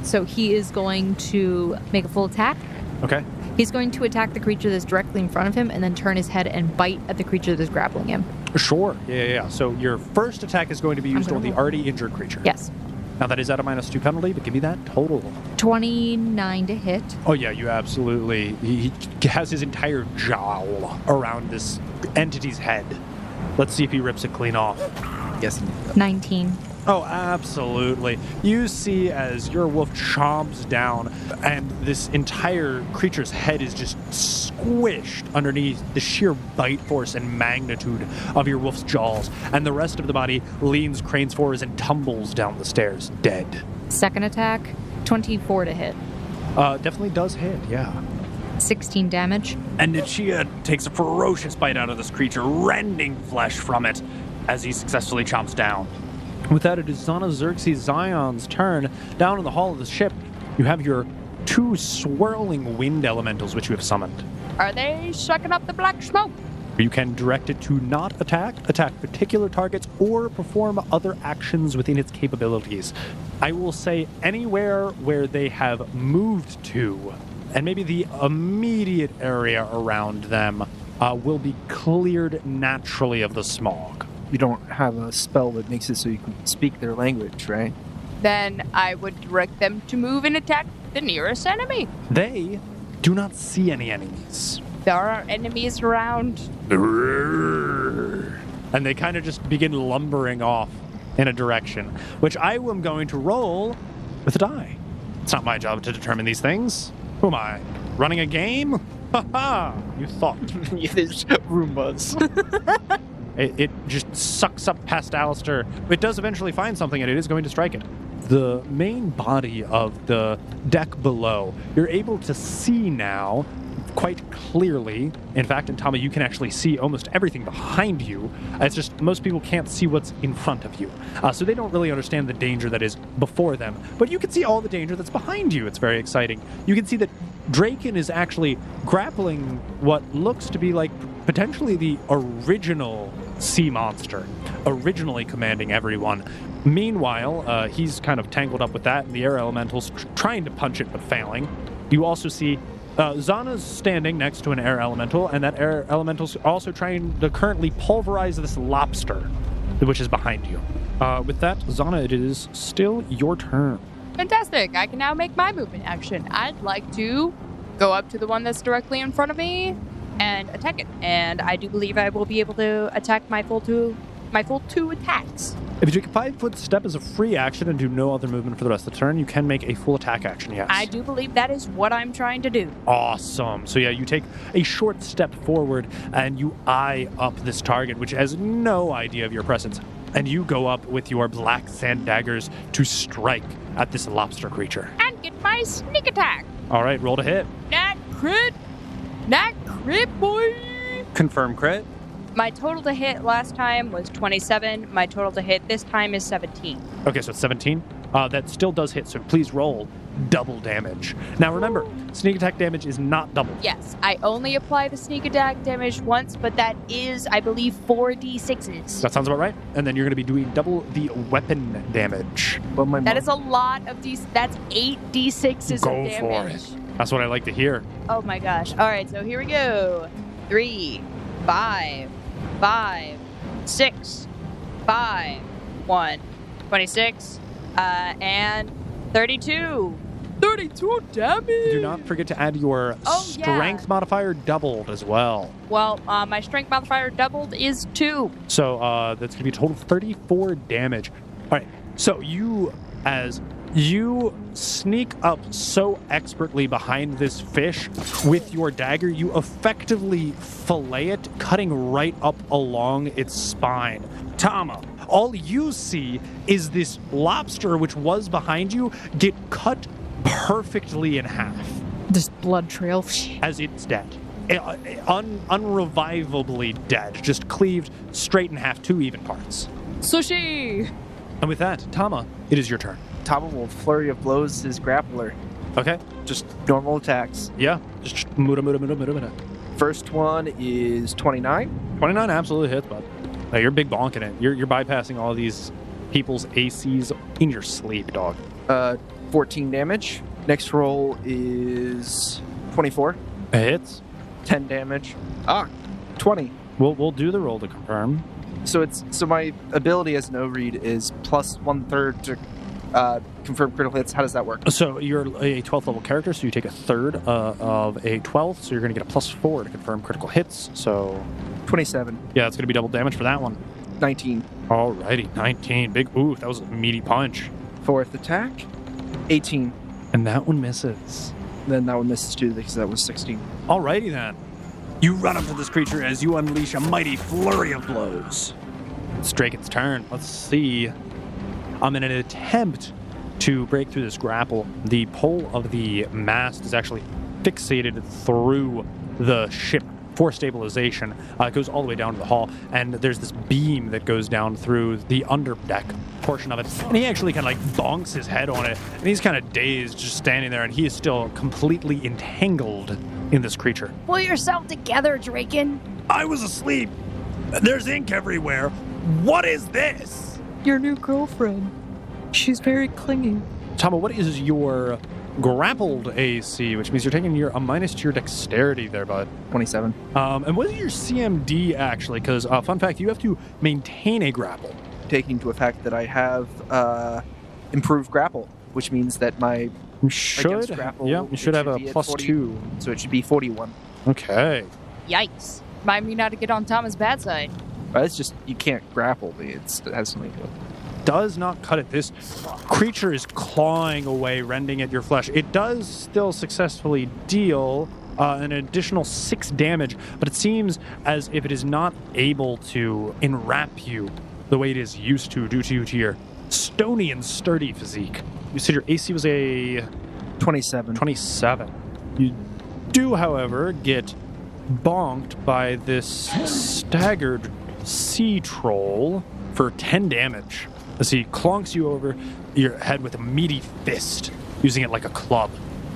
So he is going to make a full attack. Okay. He's going to attack the creature that's directly in front of him and then turn his head and bite at the creature that's grappling him. Sure. Yeah. So your first attack is going to be used on the already injured creature. Yes. Now that is at a -2 penalty, but give me that total. 29 to hit. Oh yeah, you absolutely. He has his entire jowl around this entity's head. Let's see if he rips it clean off. Yes. 19. Oh, absolutely. You see as your wolf chomps down and this entire creature's head is just squished underneath the sheer bite force and magnitude of your wolf's jaws, and the rest of the body leans, cranes forwards, and tumbles down the stairs, dead. Second attack, 24 to hit. Definitely does hit, yeah. 16 damage. And Nichia takes a ferocious bite out of this creature, rending flesh from it as he successfully chomps down. With that, it is Zana Xerxes Zion's turn. Down in the hall of the ship, you have your 2 swirling wind elementals which you have summoned. Are they sucking up the black smoke? You can direct it to not attack particular targets, or perform other actions within its capabilities. I will say anywhere where they have moved to, and maybe the immediate area around them, will be cleared naturally of the smog. You don't have a spell that makes it so you can speak their language, right? Then I would direct them to move and attack the nearest enemy. They do not see any enemies. There are enemies around. And they kind of just begin lumbering off in a direction, which I am going to roll with a die. It's not my job to determine these things. Who am I? Running a game? Ha ha! You thought. There's Roombas. It just sucks up past Alistair. It does eventually find something, and it is going to strike it. The main body of the deck below, you're able to see now quite clearly. In fact, in Tama, you can actually see almost everything behind you. It's just most people can't see what's in front of you. So they don't really understand the danger that is before them. But you can see all the danger that's behind you. It's very exciting. You can see that Draken is actually grappling what looks to be like potentially the original sea monster, originally commanding everyone. Meanwhile, he's kind of tangled up with that, and the air elementals trying to punch it but failing. You also see Zana's standing next to an air elemental, and that air elemental's also trying to currently pulverize this lobster, which is behind you. With that, Zana, it is still your turn. Fantastic. I can now make my movement action. I'd like to go up to the one that's directly in front of me and attack it. And I do believe I will be able to attack my full two attacks. If you take a 5-foot step as a free action and do no other movement for the rest of the turn, you can make a full attack action, yes. I do believe that is what I'm trying to do. Awesome. So yeah, you take a short step forward and you eye up this target, which has no idea of your presence. And you go up with your black sand daggers to strike at this lobster creature. And get my sneak attack. All right, roll to hit. Nat crit, boy. Confirm crit. My total to hit last time was 27. My total to hit this time is 17. Okay, so it's 17. That still does hit, so please roll double damage. Now remember, sneak attack damage is not double. Yes, I only apply the sneak attack damage once, but that is, I believe, 4d6s. That sounds about right. And then you're going to be doing double the weapon damage. But my That is a lot of these. That's 8d6s Go of for damage. it. That's what I like to hear. Oh my gosh. All right, so here we go. 3, 5, 5, 6, 5, 1, 26, and 32. 32 damage! Do not forget to add your strength modifier doubled as well. Well, my strength modifier doubled is 2. So that's going to be a total of 34 damage. All right, so as you sneak up so expertly behind this fish with your dagger, you effectively fillet it, cutting right up along its spine. Tama, all you see is this lobster, which was behind you, get cut perfectly in half This blood trail. as it's dead. Unrevivably dead, just cleaved straight in half, 2 even parts. Sushi! And with that, Tama, it is your turn. Tama will flurry of blows his grappler. Okay? Just normal attacks. Yeah, just muda. First one is 29. 29 absolutely hits, bud. Now, you're big bonking it. You're bypassing all these people's ACs in your sleep, dog. 14 damage. Next roll is 24. It hits. 10 damage. 20. We'll do the roll to confirm. So my ability as no read is plus 1/3 to confirm critical hits. How does that work? So you're a 12th level character, so you take a third of a 12th, so you're going to get a +4 to confirm critical hits. So 27. yeah, it's going to be double damage for that one. 19. Alrighty, 19. Big, ooh, that was a meaty punch. Fourth attack. 18. And that one misses. Then that one misses too because that was 16. Alrighty then. You run up to this creature as you unleash a mighty flurry of blows. It's Draken's turn. Let's see. In an attempt to break through this grapple, the pole of the mast is actually fixated through the ship for stabilization. It goes all the way down to the hull, and there's this beam that goes down through the underdeck portion of it. And he actually kind of like bonks his head on it, and he's kind of dazed just standing there, and he is still completely entangled in this creature. Pull yourself together, Draken. I was asleep. There's ink everywhere. What is this? Your new girlfriend. She's very clingy. Tama, what is your grappled AC, which means you're taking a minus to your dexterity there, bud. 27. And what is your CMD, actually? Because, fun fact, you have to maintain a grapple. Taking into effect that I have improved grapple, which means that my You should, against grapple, yeah, you it should have a be at plus 40, 2. So it should be 41. Okay. Yikes. Remind me not to get on Tama's bad side. But it's just, you can't grapple me. It has something to do with it. Does not cut it. This creature is clawing away, rending at your flesh. It does still successfully deal an additional 6 damage, but it seems as if it is not able to enwrap you the way it is used to due to your stony and sturdy physique. You said your AC was a 27. 27. You do, however, get bonked by this staggered sea troll for 10 damage as he clonks you over your head with a meaty fist, using it like a club.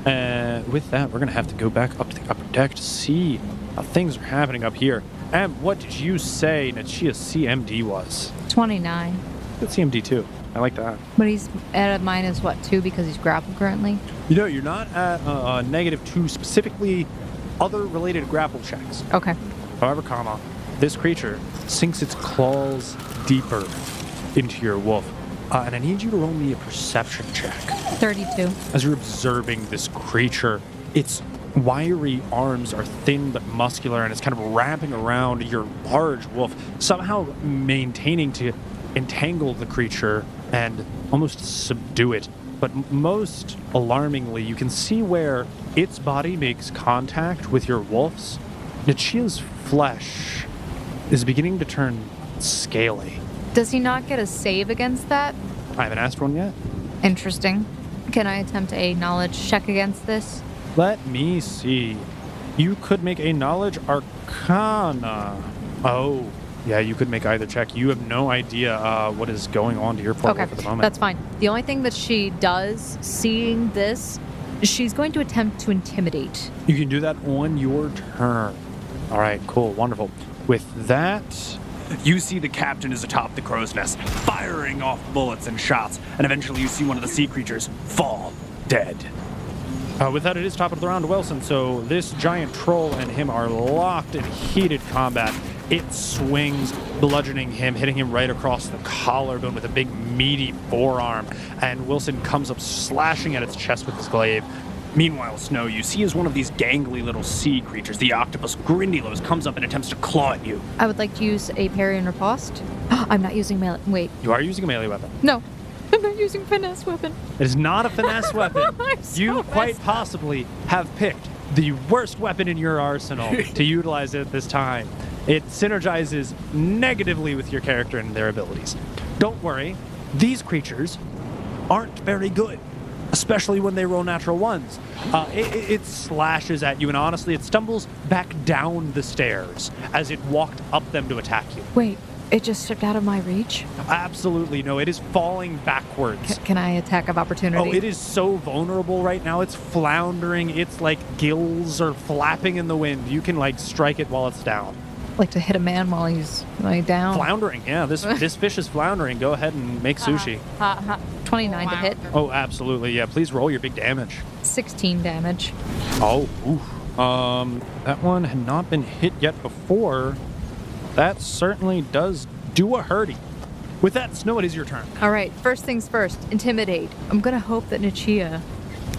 And with that, we're going to have to go back up to the upper deck to see how things are happening up here. And what did you say Nachia's CMD was? 29. Good CMD too. I like that. But he's at a minus, 2 because he's grappled currently? You know, you're not at -2 specifically other related grapple checks. Okay. However, this creature sinks its claws deeper into your wolf. And I need you to roll me a perception check. 32. As you're observing this creature, its wiry arms are thin but muscular, and it's kind of wrapping around your large wolf, somehow maintaining to entangle the creature and almost subdue it. But most alarmingly, you can see where its body makes contact with your wolf's. Nachia's flesh is beginning to turn scaly. Does he not get a save against that? I haven't asked one yet. Interesting. Can I attempt a knowledge check against this? Let me see. You could make a knowledge arcana. Oh, Yeah, you could make either check. You have no idea what is going on to your portal Okay, for the moment. that's fine. The only thing that she does, seeing this, she's going to attempt to intimidate. You can do that on your turn. All right, cool, wonderful. With that, you see the captain is atop the crow's nest, firing off bullets and shots, and eventually you see one of the sea creatures fall dead. With that, it is top of the round to Wilson, so this giant troll and him are locked in heated combat. It swings, bludgeoning him, hitting him right across the collarbone with a big, meaty forearm, and Wilson comes up slashing at its chest with his glaive. Meanwhile, Snow, you see as one of these gangly little sea creatures, the octopus Grindylows, comes up and attempts to claw at you. I would like to use a parry and riposte. I'm not using melee. Wait, You are using a melee weapon. no. I'm not using finesse weapon. It is not a finesse weapon. I'm so You quite messed up. possibly have picked the worst weapon in your arsenal to utilize at this time. It synergizes negatively with your character and their abilities. Don't worry, these creatures aren't very good, especially when they roll natural ones. It slashes at you, and honestly, it stumbles back down the stairs as it walked up them to attack you. Wait, it just stepped out of my reach? Absolutely no, it is falling backwards. Can I attack of opportunity? Oh, it is so vulnerable right now. It's floundering. Its like gills are flapping in the wind. You can like strike it while it's down. Like to hit a man while he's laying down. Floundering, yeah. This fish is floundering. Go ahead and make sushi. 29 to hit. Oh, absolutely, yeah. Please roll your big damage. 16 damage. Oh, oof. That one had not been hit yet before. That certainly does do a hurty. With that, Snow, it is your turn. All right, first things first, intimidate. I'm going to hope that Nichia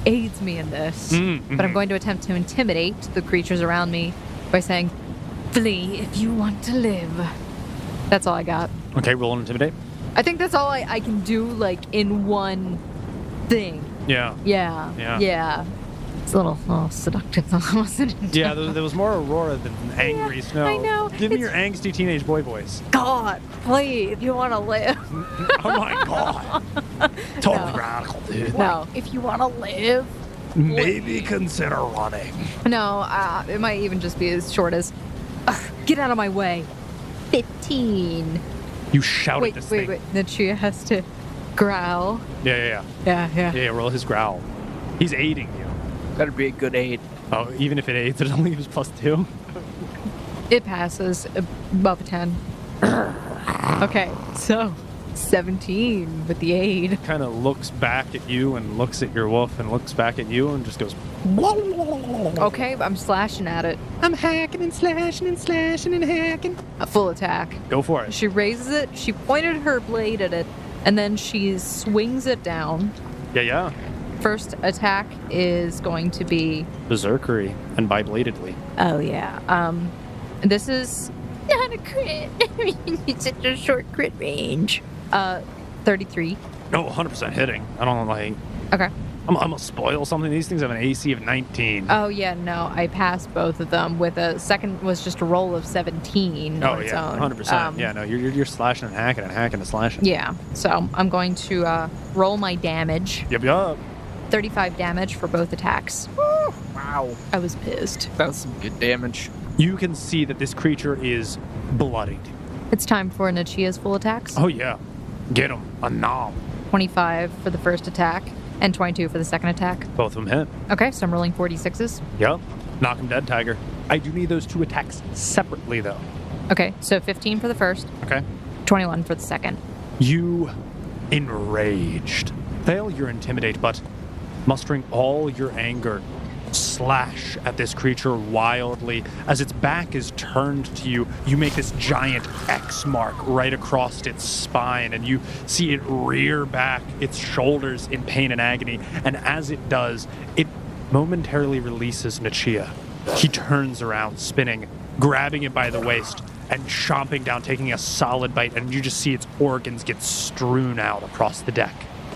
aids me in this, but I'm going to attempt to intimidate the creatures around me by saying, "Flee if you want to live." That's all I got. Okay, roll and intimidate. I think that's all I can do, like, in one thing. Yeah. Yeah. It's a little seductive, wasn't it? Yeah, there was more Aurora than angry Snow. I know. Give me your angsty teenage boy voice. God, flee if you want to live. Oh my god. Totally radical, dude. No, if you want to live. Maybe consider running. No, it might even just be as short as, get out of my way. 15. You shout at this thing. Wait. Nichia has to growl. Yeah. Yeah. Roll his growl. He's aiding you. That'd be a good aid. Oh, even if it aids, it only gives +2. It passes above a 10. Okay, so 17 with the aid. Kind of looks back at you and looks at your wolf and looks back at you and just goes. Okay, I'm slashing at it. I'm hacking and slashing and hacking. A full attack. Go for it. She raises it, she pointed her blade at it, and then she swings it down. Yeah. First attack is going to be Berserkery and bibladedly. Oh yeah. This is not a crit. It's such a short crit range. 33. No, 100% hitting. I don't like. Okay. I'm gonna spoil something. These things have an AC of 19. Oh yeah, no, I passed both of them with a second was just a roll of 17 on its own. 100%. Yeah, no, you're slashing and hacking and slashing. Yeah. So I'm going to roll my damage. Yup. 35 damage for both attacks. Woo! Wow. I was pissed. That's some good damage. You can see that this creature is bloodied. It's time for Nichia's full attacks. Oh yeah, get him a knob. 25 for the first attack and 22 for the second attack. Both of them hit. Okay, so I'm rolling 46s. Yep. Knock him dead, Tiger. I do need those two attacks separately though. Okay, so 15 for the first, Okay. 21 for the second. You enraged. Fail your intimidate, but mustering all your anger, slash at this creature wildly. As its back is turned to you, you make this giant X mark right across its spine, and you see it rear back its shoulders in pain and agony. And as it does, it momentarily releases Nichia. He turns around, spinning, grabbing it by the waist, and chomping down, taking a solid bite, and you just see its organs get strewn out across the deck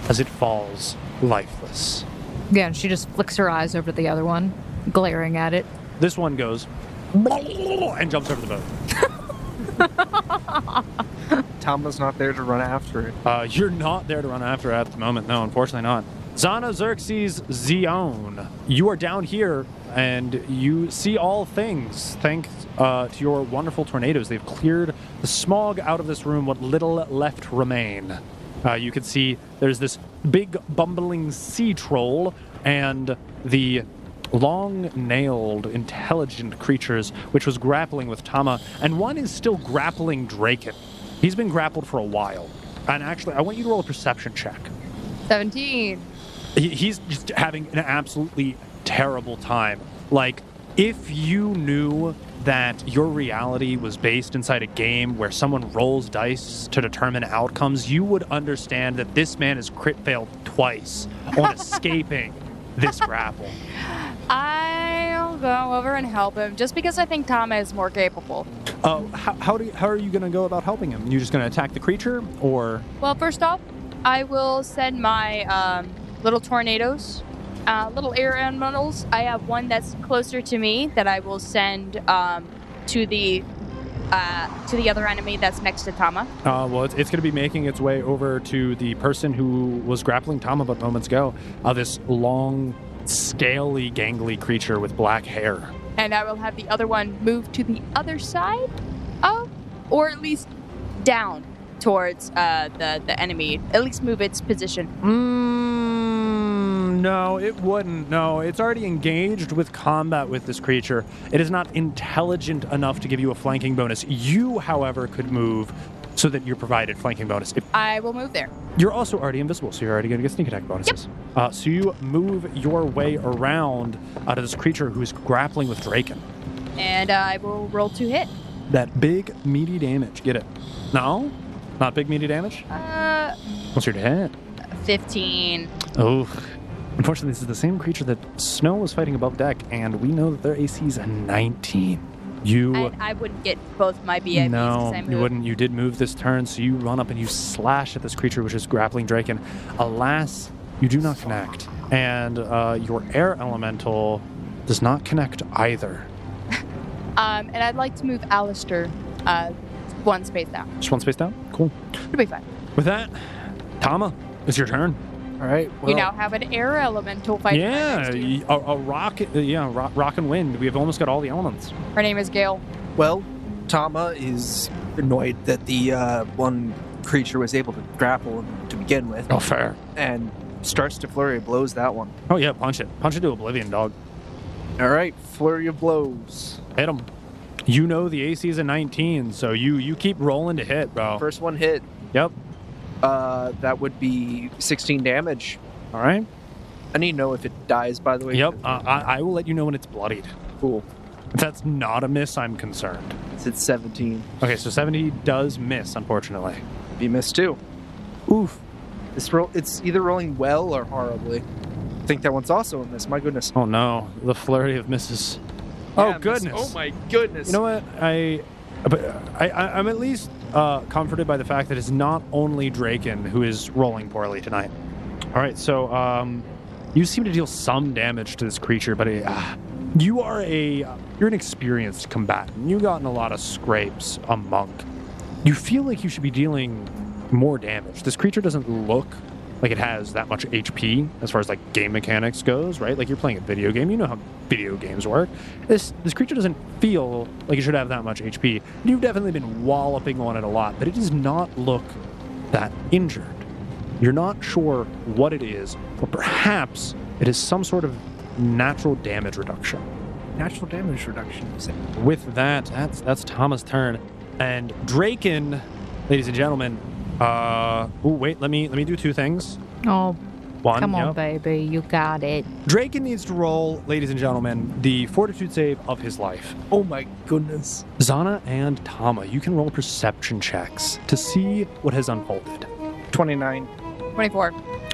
as it falls lifeless. Yeah, and she just flicks her eyes over to the other one, glaring at it. This one goes and jumps over the boat. Tama's not there to run after it. You're not there to run after it at the moment. No, unfortunately not. Zana Xerxes Zion. You are down here and you see all things thanks to your wonderful tornadoes, they've cleared the smog out of this room, what little left remain. You can see there's this big bumbling sea troll and the long-nailed, intelligent creatures which was grappling with Tama, and one is still grappling Draken. He's been grappled for a while. And actually, I want you to roll a perception check. 17. He's just having an absolutely terrible time. Like, if you knew that your reality was based inside a game where someone rolls dice to determine outcomes, you would understand that this man has crit failed twice on escaping this grapple. I'll go over and help him, just because I think Tama is more capable. How are you going to go about helping him? You just going to attack the creature, or? Well, first off, I will send my little tornadoes, little air elementals. I have one that's closer to me that I will send to the other enemy that's next to Tama. Well, it's going to be making its way over to the person who was grappling Tama but moments ago. This long, scaly, gangly creature with black hair. And I will have the other one move to the other side of, or at least down towards the enemy. At least move its position. No, it wouldn't. No, it's already engaged with combat with this creature. It is not intelligent enough to give you a flanking bonus. You, however, could move so that you're provided flanking bonus. I will move there. You're also already invisible, so you're already going to get sneak attack bonuses. Yep. So you move your way around to this creature who is grappling with Draken. And I will roll to hit. That big, meaty damage. Get it? No? Not big, meaty damage? What's your hit? 15. Oh. Unfortunately, this is the same creature that Snow was fighting above deck, and we know that their AC is a 19. I wouldn't get both my BIBs. No, you wouldn't. You did move this turn, so you run up and you slash at this creature, which is grappling Draken. Alas, you do not connect. And your air elemental does not connect either. And I'd like to move Alistair one space down. Just one space down? Cool. It'll be fine. With that, Tama, it's your turn. All right. Well, you now have an air elemental fighting. Yeah, a rock. Yeah, rock and wind. We have almost got all the elements. Her name is Gale. Well, Tama is annoyed that the one creature was able to grapple him to begin with. Oh, fair. And starts to flurry of blows that one. Oh yeah, punch it. Punch it to oblivion, dog. All right, flurry of blows. Hit him. You know the AC is a 19, so you keep rolling to hit, bro. First one hit. Yep. That would be 16 damage. All right. I need to know if it dies, by the way. Yep. I will let you know when it's bloodied. Cool. If that's not a miss, I'm concerned. It's 17. Okay, so 70 does miss, unfortunately. You missed too. Oof. It's either rolling well or horribly. I think that one's also a miss. My goodness. Oh no, the flurry of misses. Yeah, oh goodness. Oh my goodness. You know what? I'm at least comforted by the fact that it's not only Draken who is rolling poorly tonight. All right, so you seem to deal some damage to this creature, but you're an experienced combatant. You've gotten a lot of scrapes, a monk. You feel like you should be dealing more damage. This creature doesn't look like it has that much HP as far as like game mechanics goes, right? Like you're playing a video game, you know how video games work. This creature doesn't feel like it should have that much HP. You've definitely been walloping on it a lot, but it does not look that injured. You're not sure what it is, but perhaps it is some sort of natural damage reduction. Natural damage reduction, you say? With that, that's Tama's turn. And Draken, ladies and gentlemen, wait, let me do two things. Oh, One, come on, baby. You got it. Draken needs to roll, ladies and gentlemen, the fortitude save of his life. Oh my goodness. Zana and Tama, you can roll perception checks to see what has unfolded. 29. 24.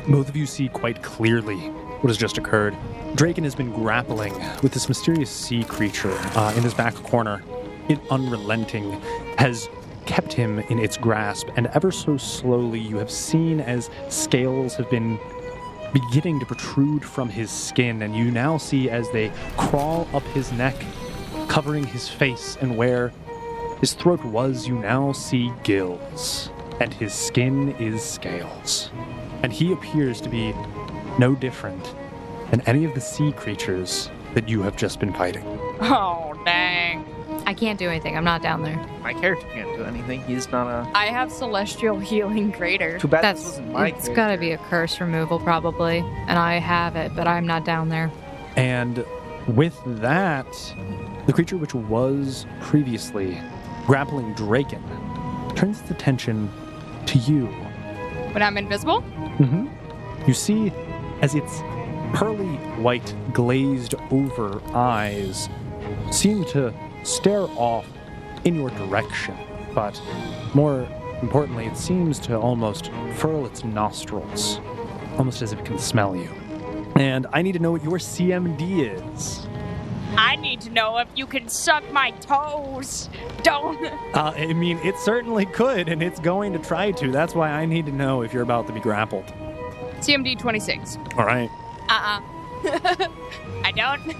Both of you see quite clearly what has just occurred. Draken has been grappling with this mysterious sea creature in his back corner. It, unrelenting, has kept him in its grasp, and ever so slowly you have seen as scales have been beginning to protrude from his skin, and you now see as they crawl up his neck, covering his face, and where his throat was, you now see gills, and his skin is scales. And he appears to be no different than any of the sea creatures that you have just been fighting. Oh, dang. I can't do anything. I'm not down there. My character can't do anything. He's not a... I have Celestial Healing Greater. Too bad this wasn't my It's got to be a curse removal, probably. And I have it, but I'm not down there. And with that, the creature which was previously grappling Draken turns its attention to you. When I'm invisible? Mm-hmm. You see, as its pearly white glazed over eyes seem to stare off in your direction, but more importantly, it seems to almost furl its nostrils, almost as if it can smell you. And I need to know what your CMD is. I need to know if you can suck my toes. Don't. I mean, it certainly could, and it's going to try to. That's why I need to know if you're about to be grappled. CMD 26. All right. I don't.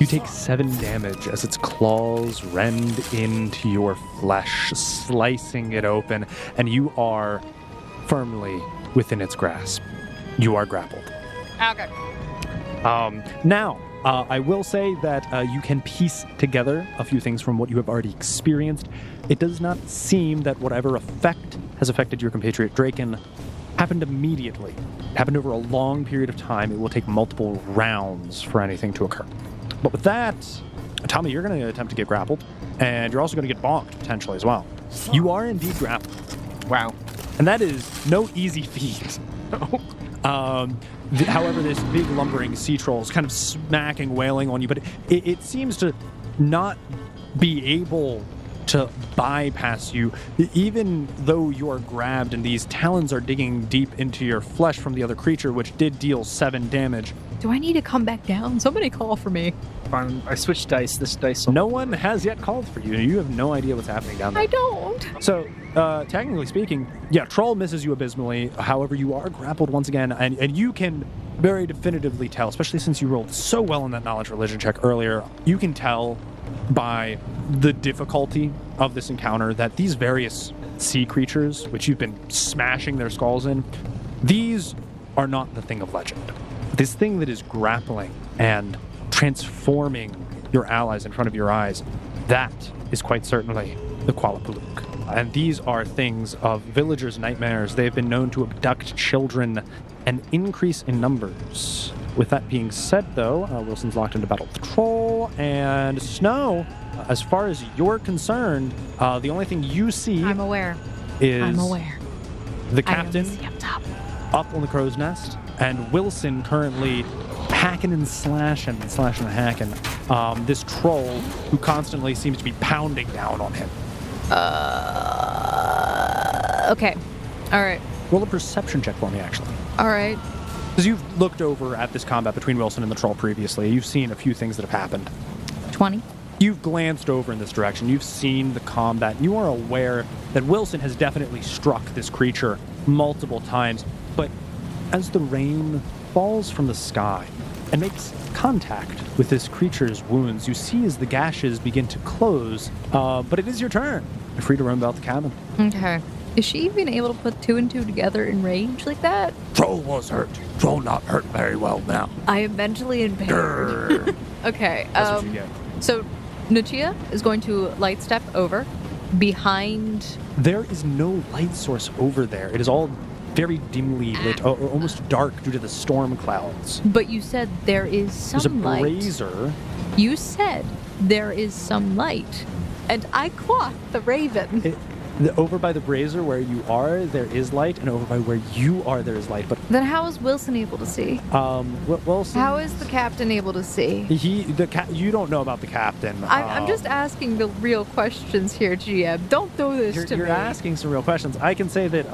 You take 7 damage as its claws rend into your flesh, slicing it open, and you are firmly within its grasp. You are grappled. Okay. Now, I will say that you can piece together a few things from what you have already experienced. It does not seem that whatever effect has affected your compatriot Draken happened immediately. It happened over a long period of time. It will take multiple rounds for anything to occur. But with that, Tommy, you're going to attempt to get grappled, and you're also going to get bonked, potentially, as well. You are indeed grappled. Wow. And that is no easy feat. However, this big lumbering sea troll is kind of smacking, wailing on you, but it seems to not be able to bypass you, even though you are grabbed and these talons are digging deep into your flesh from the other creature, which did deal 7 damage. Do I need to come back down? Somebody call for me. Fine. I switched dice. This dice... No one has yet called for you. You have no idea what's happening down there. I don't. So, technically speaking, yeah, Troll misses you abysmally. However, you are grappled once again, and you can very definitively tell, especially since you rolled so well in that knowledge religion check earlier, you can tell by the difficulty of this encounter that these various sea creatures, which you've been smashing their skulls in, these are not the thing of legend. This thing that is grappling and transforming your allies in front of your eyes, that is quite certainly the Qualapaluk. And these are things of villagers' nightmares. They've been known to abduct children and increase in numbers. With that being said, though, Wilson's locked into battle with the troll, and Snow, as far as you're concerned, the only thing you see I'm aware. is the I captain only see up top. up on the crow's nest, and Wilson currently hacking and slashing and hacking this troll who constantly seems to be pounding down on him. Okay. All right. Roll a perception check for me, actually. All right. Because you've looked over at this combat between Wilson and the troll previously. You've seen a few things that have happened. 20. You've glanced over in this direction. You've seen the combat. You are aware that Wilson has definitely struck this creature multiple times. But as the rain falls from the sky and makes contact with this creature's wounds, you see as the gashes begin to close. But it is your turn. You're free to roam about the cabin. Okay. Is she even able to put 2 and 2 together in range like that? Troll was hurt. Troll not hurt very well now. I am mentally impaired. Okay. That's what you get. So Nachia is going to light step over behind. There is no light source over there. It is all very dimly lit, almost dark due to the storm clouds. But you said there is some light. There's a brazier. You said there is some light. And I clocked the raven. Over by the brazier where you are, there is light, and over by where you are, there is light. But Then how is Wilson able to see? Wilson. How is the captain able to see? You don't know about the captain. I'm just asking the real questions here, GM. Don't throw this to me. You're asking some real questions. I can say that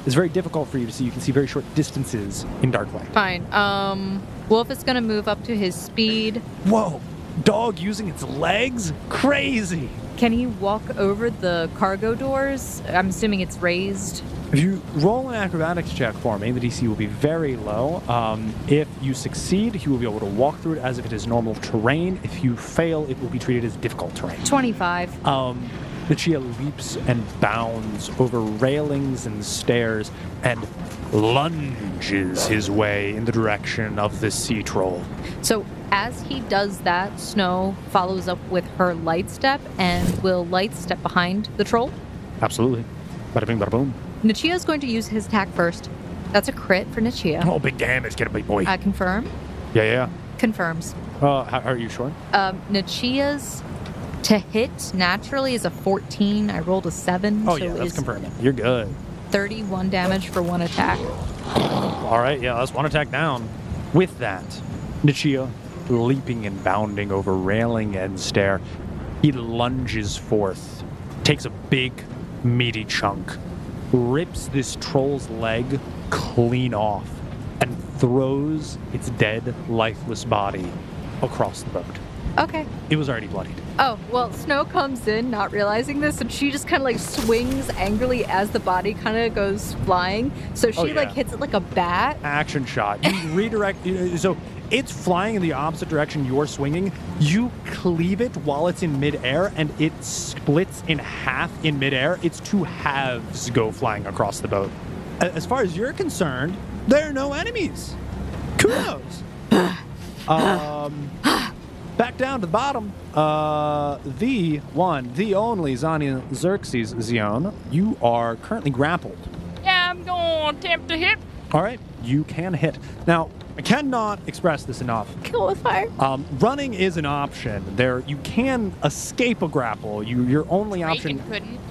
it's very difficult for you to see. You can see very short distances in dark light. Fine. Wolf is going to move up to his speed. Whoa! Dog using its legs? Crazy! Can he walk over the cargo doors? I'm assuming it's raised. If you roll an acrobatics check for me, the DC will be very low. If you succeed, he will be able to walk through it as if it is normal terrain. If you fail, it will be treated as difficult terrain. 25. Nachia leaps and bounds over railings and stairs and lunges his way in the direction of the sea troll. So As he does that, Snow follows up with her light step and will light step behind the troll. Absolutely. Bada bing, bada boom. Nichia's going to use his attack first. That's a crit for Nichia. Oh, big damage. Get a big boy. Confirm. Yeah. Confirms. How are you sure? Nichia's to hit naturally is a 14. I rolled a 7. Oh, so yeah, that's it's confirming. You're good. 31 damage for one attack. All right, yeah, that's one attack down. With that, Nichia, leaping and bounding over railing and stair, he lunges forth, takes a big, meaty chunk, rips this troll's leg clean off, and throws its dead, lifeless body across the boat. Okay. It was already bloodied. Oh, well, Snow comes in not realizing this, and she just kind of like swings angrily as the body kind of goes flying. So she like hits it like a bat. Action shot. You redirect. So it's flying in the opposite direction you're swinging. You cleave it while it's in midair, and it splits in half in midair. Its two halves go flying across the boat. As far as you're concerned, there are no enemies. Kudos. Back down to the bottom. The one, the only Zania Xerxes Zion. You are currently grappled. Yeah, I'm going to attempt to hit. All right, you can hit. Now, I cannot express this enough. Kill with fire. Running is an option. You can escape a grapple. Your only option. Couldn't.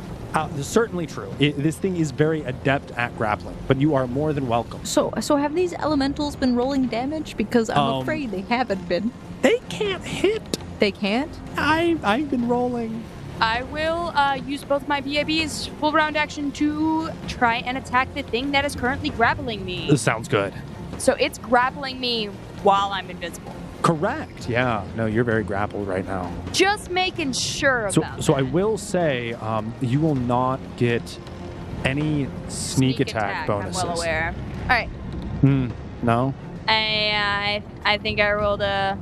Certainly true. This thing is very adept at grappling, but you are more than welcome. So have these elementals been rolling damage? Because I'm afraid they haven't been. They can't hit. They can't? I've been rolling. I will use both my BABs full round action to try and attack the thing that is currently grappling me. This sounds good. So it's grappling me while I'm invisible. Correct. Yeah. No, you're very grappled right now. Just making sure about So I will say, you will not get any sneak attack bonuses. I'm well aware. All right. No. I think I rolled a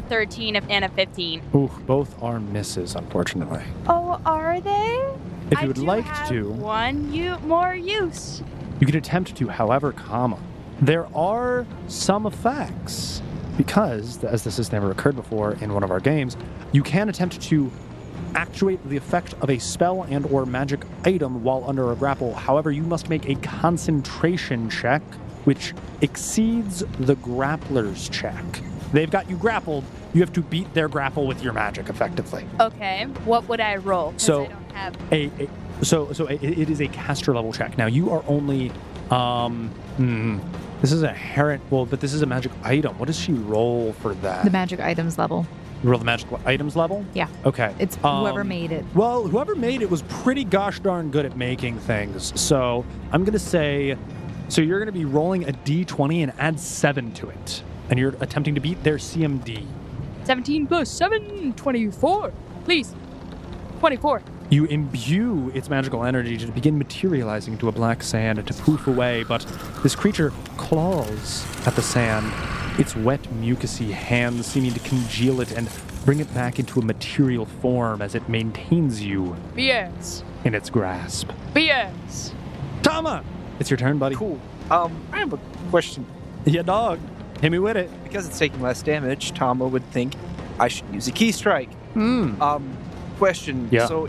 13 and a 15. Ooh, both are misses, unfortunately. Oh, are they? If you would like to, one more use. you could attempt to, however, comma. There are some effects, because, as this has never occurred before in one of our games, you can attempt to actuate the effect of a spell and or magic item while under a grapple. However, you must make a concentration check, which exceeds the grappler's check. They've got you grappled. You have to beat their grapple with your magic, effectively. Okay. What would I roll? 'Cause So I don't have... it is a caster level check. Now, you are only... this is a herent... Well, but this is a magic item. What does she roll for that? The magic items level. Roll the magic items level? Yeah. Okay. It's whoever made it. Well, whoever made it was pretty gosh darn good at making things. So I'm going to say... So you're going to be rolling a d20 and add 7 to it. And you're attempting to beat their CMD. 17 plus 7, 24. Please. 24. You imbue its magical energy to begin materializing into a black sand and to poof away, but this creature claws at the sand, its wet, mucousy hands seeming to congeal it and bring it back into a material form as it maintains you BS. in its grasp. BS. Tama! It's your turn, buddy. Cool. I have a question. Yeah, dog. Hit me with it. Because it's taking less damage, Tama would think I should use a key strike. Hmm. Question. Yeah. So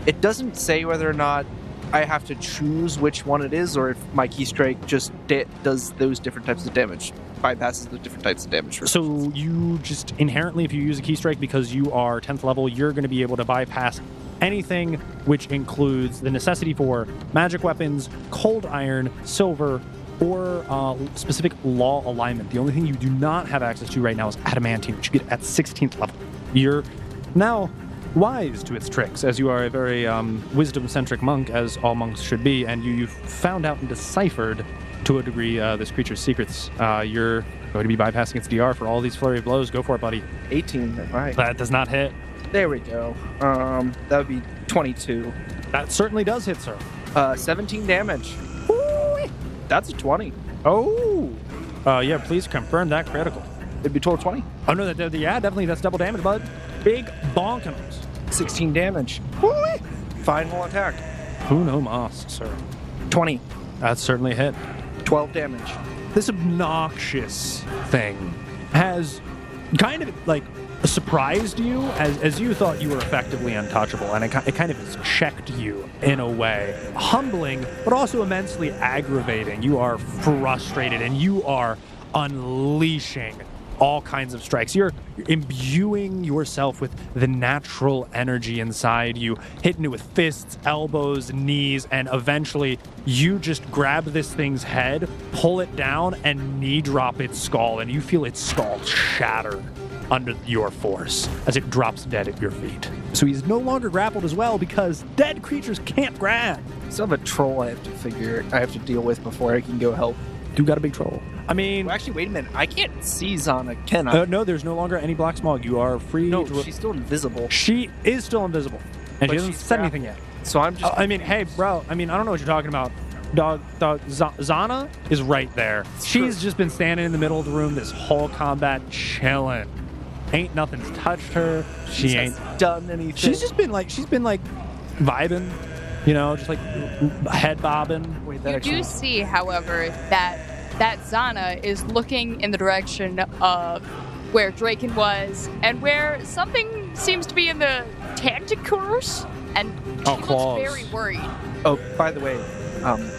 it doesn't say whether or not I have to choose which one it is, or if my key strike just does those different types of damage, bypasses the different types of damage. So you just inherently, if you use a key strike because you are 10th level, you're going to be able to bypass anything which includes the necessity for magic weapons, cold iron, silver, or specific law alignment. The only thing you do not have access to right now is adamantine, which you get at 16th level. You're now wise to its tricks, as you are a very wisdom-centric monk, as all monks should be, and you've found out and deciphered, to a degree, this creature's secrets. You're going to be bypassing its DR for all these flurry of blows. Go for it, buddy. 18. Right. That does not hit. There we go. That would be 22. That certainly does hit, sir. 17 damage. That's a 20. Oh! Yeah, please confirm that critical. It'd be total 20. Oh, no, yeah, definitely, that's double damage, bud. Big bonkers. 16 damage. Woo-wee. Final attack. Uno mas, sir. 20. That's certainly a hit. 12 damage. This obnoxious thing has kind of like surprised you as you thought you were effectively untouchable, and it kind of has checked you in a way. Humbling, but also immensely aggravating. You are frustrated, and you are unleashing all kinds of strikes. You're imbuing yourself with the natural energy inside you, hitting it with fists, elbows, knees, and eventually you just grab this thing's head, pull it down, and knee drop its skull, and you feel its skull shatter under your force as it drops dead at your feet. So he's no longer grappled as well because dead creatures can't grab. Still have a troll I have to deal with before I can go help. You got a big troll. I mean... Well, actually, wait a minute. I can't see Zana, can I? No, there's no longer any black smog. You are free. No, she's still invisible. She is still invisible. And But she hasn't she's said anything yet. So I'm just... I mean, hey, bro. I mean, I don't know what you're talking about. Zana is right there. She's just been standing in the middle of the room this whole combat, chilling. Ain't nothing's touched her. She ain't done anything. She's been vibing, you know, just like head bobbing. Wait, You do see, however, that Zana is looking in the direction of where Draken was and where something seems to be in the tentacles, and she looks claws. very worried. Oh, by the way,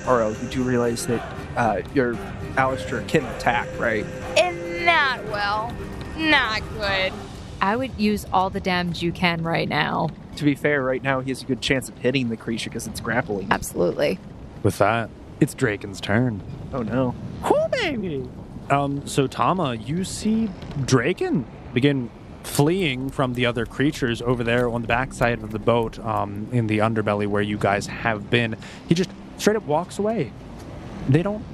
Oro, you do realize that your Alistair can attack, right? And not good. I would use all the damage you can right now. To be fair, right now he has a good chance of hitting the creature because it's grappling. Absolutely. With that, it's Draken's turn. Oh no. Cool, baby. So Tama, you see Draken begin fleeing from the other creatures over there on the backside of the boat, in the underbelly where you guys have been. He just straight up walks away. They don't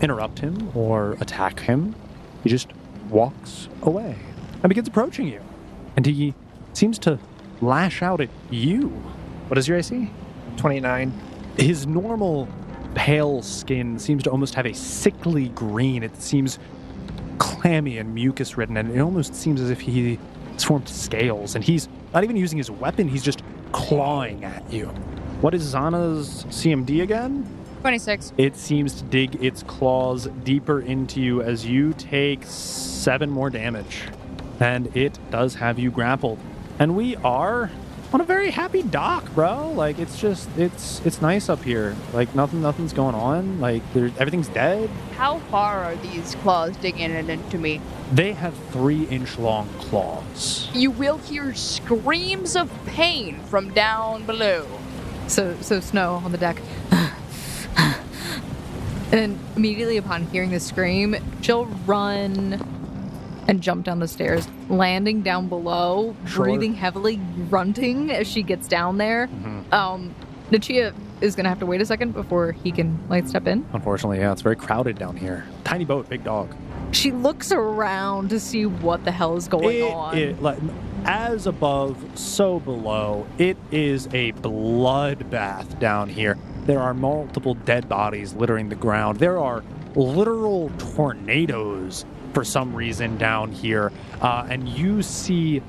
interrupt him or attack him. He just walks away and begins approaching you. And he seems to lash out at you. What is your AC? 29. His normal pale skin seems to almost have a sickly green. It seems clammy and mucus-ridden, and it almost seems as if he has formed scales. And he's not even using his weapon, he's just clawing at you. What is Zana's CMD again? 26. It seems to dig its claws deeper into you as you take 7 more damage. And it does have you grappled. And we are on a very happy dock, bro. Like, it's just, it's nice up here. Like, nothing's going on. Like, everything's dead. How far are these claws digging into me? They have 3-inch long claws. You will hear screams of pain from down below. So Snow on the deck. And immediately upon hearing the scream, she'll run and jump down the stairs, landing down below, Sure. breathing heavily, grunting as she gets down there. Mm-hmm. Nichia is going to have to wait a second before he can step in. Unfortunately, yeah, it's very crowded down here. Tiny boat, big dog. She looks around to see what the hell is going on. Like, as above, so below. It is a bloodbath down here. There are multiple dead bodies littering the ground. There are literal tornadoes for some reason down here. And you see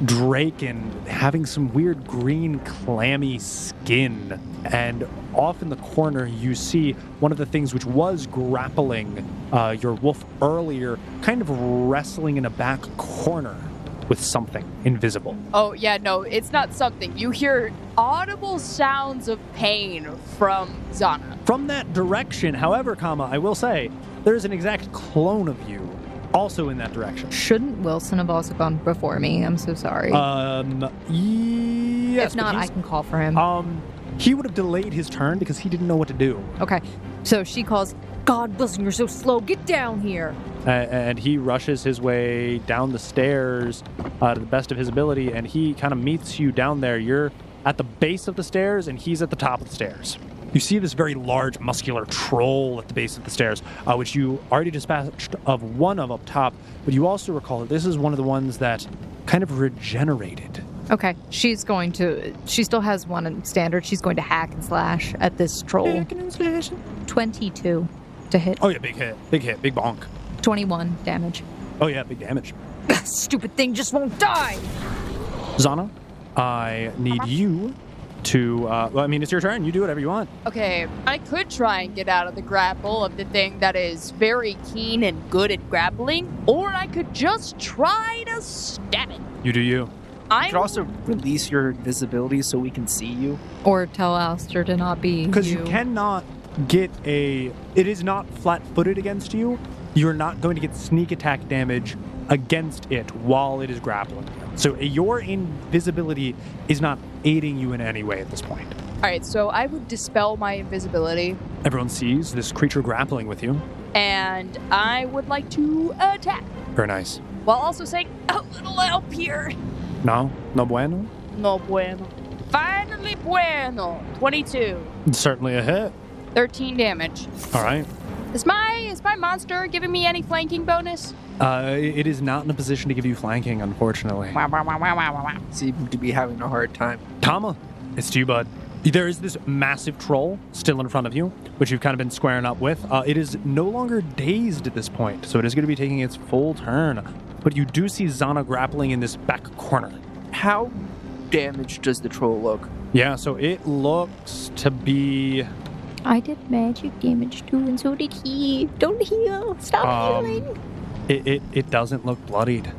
Draken having some weird green clammy skin. And off in the corner, you see one of the things which was grappling your wolf earlier, kind of wrestling in a back corner with something invisible. Oh, yeah, no, it's not something. You hear audible sounds of pain from Zana. From that direction, however, I will say, there's an exact clone of you also in that direction. Shouldn't Wilson have also gone before me? I'm so sorry. Yes. If not, I can call for him. He would have delayed his turn because he didn't know what to do. Okay, so she calls, God, Wilson, you're so slow. Get down here. And he rushes his way down the stairs to the best of his ability, and he kind of meets you down there. You're at the base of the stairs, and he's at the top of the stairs. You see this very large, muscular troll at the base of the stairs, which you already dispatched of one of up top, but you also recall that this is one of the ones that kind of regenerated. Okay, she still has one in standard. She's going to hack and slash at this troll. 22 to hit. Oh yeah, big hit, big bonk. 21 damage. Oh yeah, big damage. Stupid thing just won't die. Zana, I need you to, it's your turn. You do whatever you want. Okay, I could try and get out of the grapple of the thing that is very keen and good at grappling, or I could just try to stab it. You do you. You could also release your invisibility so we can see you. Or tell Alistair to not be Because you cannot get it is not flat-footed against you. You're not going to get sneak attack damage against it while it is grappling. So your invisibility is not aiding you in any way at this point. All right, so I would dispel my invisibility, Everyone sees this creature grappling with you. and I would like to attack, Very nice. while also saying, a little help here. No bueno. No bueno. Finally bueno. 22. Certainly a hit. 13 damage. All right. Is my monster giving me any flanking bonus? It is not in a position to give you flanking, unfortunately. Seem to be having a hard time. Tama, it's to you, bud. There is this massive troll still in front of you, which you've kind of been squaring up with. It is no longer dazed at this point, so it is going to be taking its full turn. But you do see Zana grappling in this back corner. How damaged does the troll look? Yeah, so it looks to be... I did magic damage too, and so did he. Don't heal. Stop healing. It doesn't look bloodied.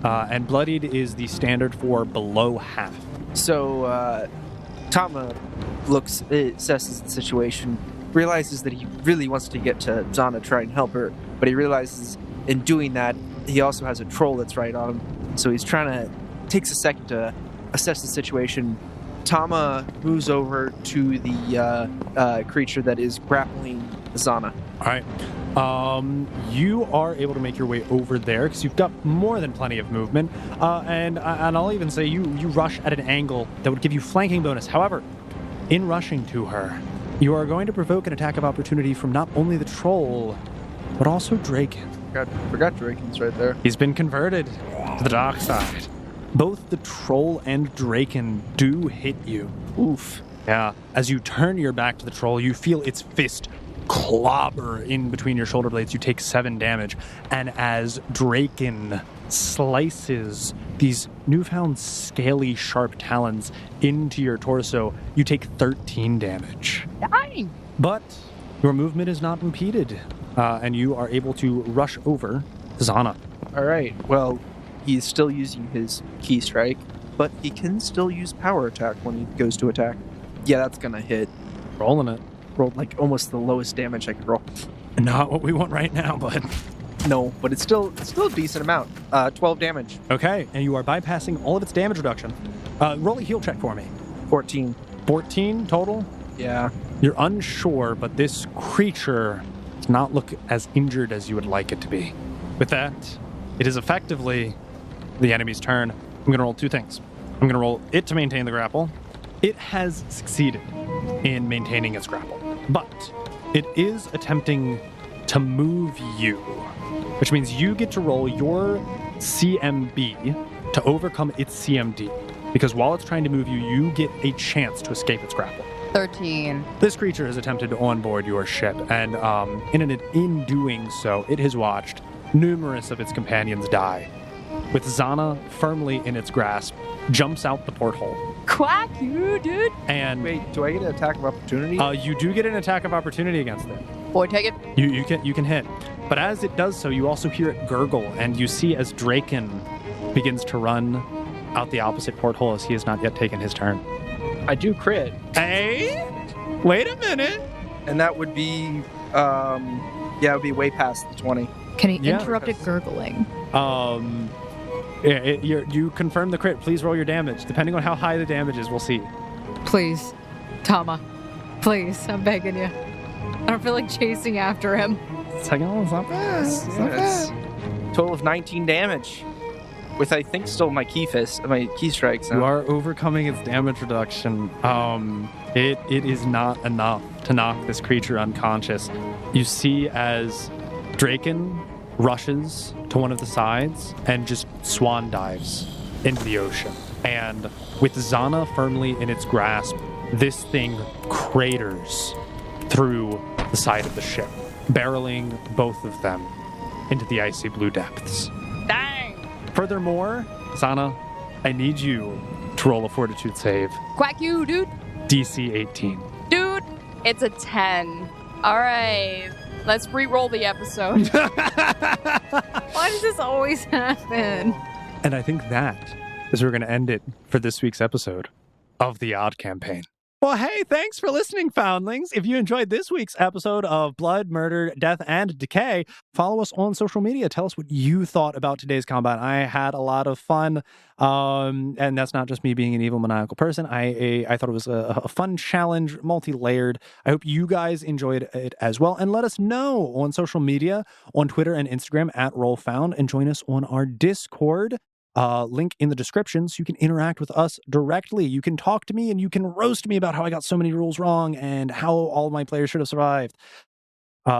And bloodied is the standard for below half. So, Tama assesses the situation, realizes that he really wants to get to Zana, try and help her, but he realizes in doing that, he also has a troll that's right on him. So he's takes a second to assess the situation. Tama moves over to the creature that is grappling Zana. All right. You are able to make your way over there because you've got more than plenty of movement. And I'll even say you rush at an angle that would give you flanking bonus. However, in rushing to her, you are going to provoke an attack of opportunity from not only the troll, but also Draken. Forgot Draken's right there. He's been converted to the dark side. Both the troll and Draken do hit you. Oof. Yeah. As you turn your back to the troll, you feel its fist clobber in between your shoulder blades. You take 7 damage. And as Draken slices these newfound scaly, sharp talons into your torso, you take 13 damage. Dying. But your movement is not impeded, and you are able to rush over Zana. All right. Well, he's still using his key strike, but he can still use power attack when he goes to attack. Yeah, that's gonna hit. Rolling it. Rolled like almost the lowest damage I could roll. Not what we want right now, bud. No, but it's still a decent amount. 12 damage. Okay, and you are bypassing all of its damage reduction. Roll a heal check for me. 14. 14 total? Yeah. You're unsure, but this creature does not look as injured as you would like it to be. With that, it is effectively the enemy's turn. I'm going to roll 2 things. I'm going to roll it to maintain the grapple. It has succeeded in maintaining its grapple, but it is attempting to move you, which means you get to roll your CMB to overcome its CMD, because while it's trying to move you, you get a chance to escape its grapple. 13. This creature has attempted to onboard your ship, and in doing so, it has watched numerous of its companions die. With Zana firmly in its grasp, jumps out the porthole. Quack you, dude. And Wait, do I get an attack of opportunity? you do get an attack of opportunity against it. Boy, take it. You can hit. But as it does so, you also hear it gurgle, and you see as Draken begins to run out the opposite porthole as he has not yet taken his turn. I do crit. Hey, wait a minute. And that would be, it would be way past the 20. Can he Yeah, interrupt it gurgling? You confirm the crit. Please roll your damage. Depending on how high the damage is, we'll see. Please. Tama. Please. I'm begging you. I don't feel like chasing after him. Second one's not bad. It's not Yes. bad. Total of 19 damage. With, I think, still my key strikes. You are overcoming its damage reduction. It is not enough to knock this creature unconscious. You see as Draken rushes to one of the sides and just swan dives into the ocean. And with Zana firmly in its grasp, this thing craters through the side of the ship, barreling both of them into the icy blue depths. Dang. Furthermore, Zana, I need you to roll a fortitude save. Quack you, dude. DC 18. Dude, it's a 10. All right, let's re-roll the episode. Why does this always happen? And I think that is where we're going to end it for this week's episode of the Odd Campaign. Well, hey, thanks for listening, Foundlings. If you enjoyed this week's episode of Blood, Murder, Death, and Decay, follow us on social media. Tell us what you thought about today's combat. I had a lot of fun, and that's not just me being an evil, maniacal person. I thought it was a fun challenge, multi-layered. I hope you guys enjoyed it as well. And let us know on social media, on Twitter and Instagram @RollFound, and join us on our Discord. Link in the description so you can interact with us directly. You can talk to me and you can roast me about how I got so many rules wrong and how all of my players should have survived.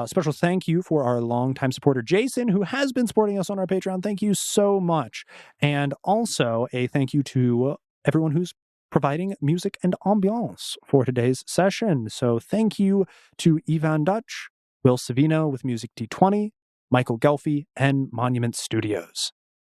Special thank you for our longtime supporter, Jason, who has been supporting us on our Patreon. Thank you so much. And also a thank you to everyone who's providing music and ambiance for today's session. So thank you to Ivan Duch, Will Savino with Music D20, Michael Ghelfi, and Monument Studios.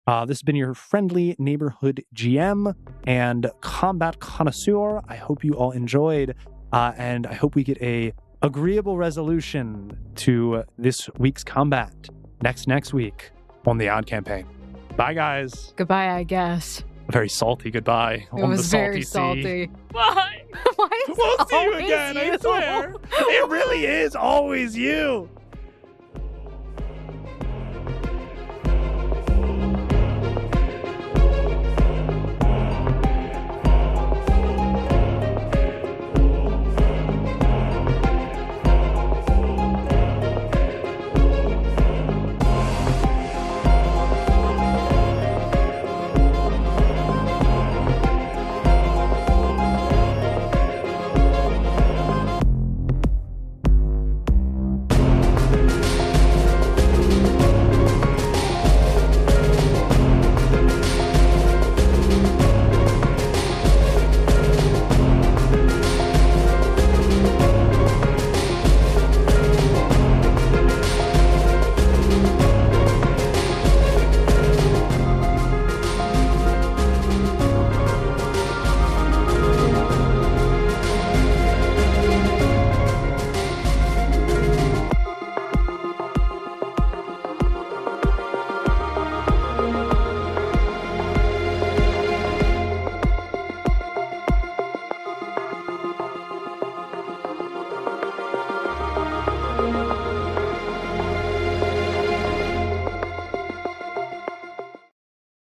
This has been your friendly neighborhood GM and combat connoisseur. I hope you all enjoyed, and I hope we get a agreeable resolution to this week's combat next week on the Odd Campaign. Bye, guys. Goodbye, I guess. A very salty goodbye. It was very salty. Bye. Why is We'll it see you always again, I you? swear. It really is always you.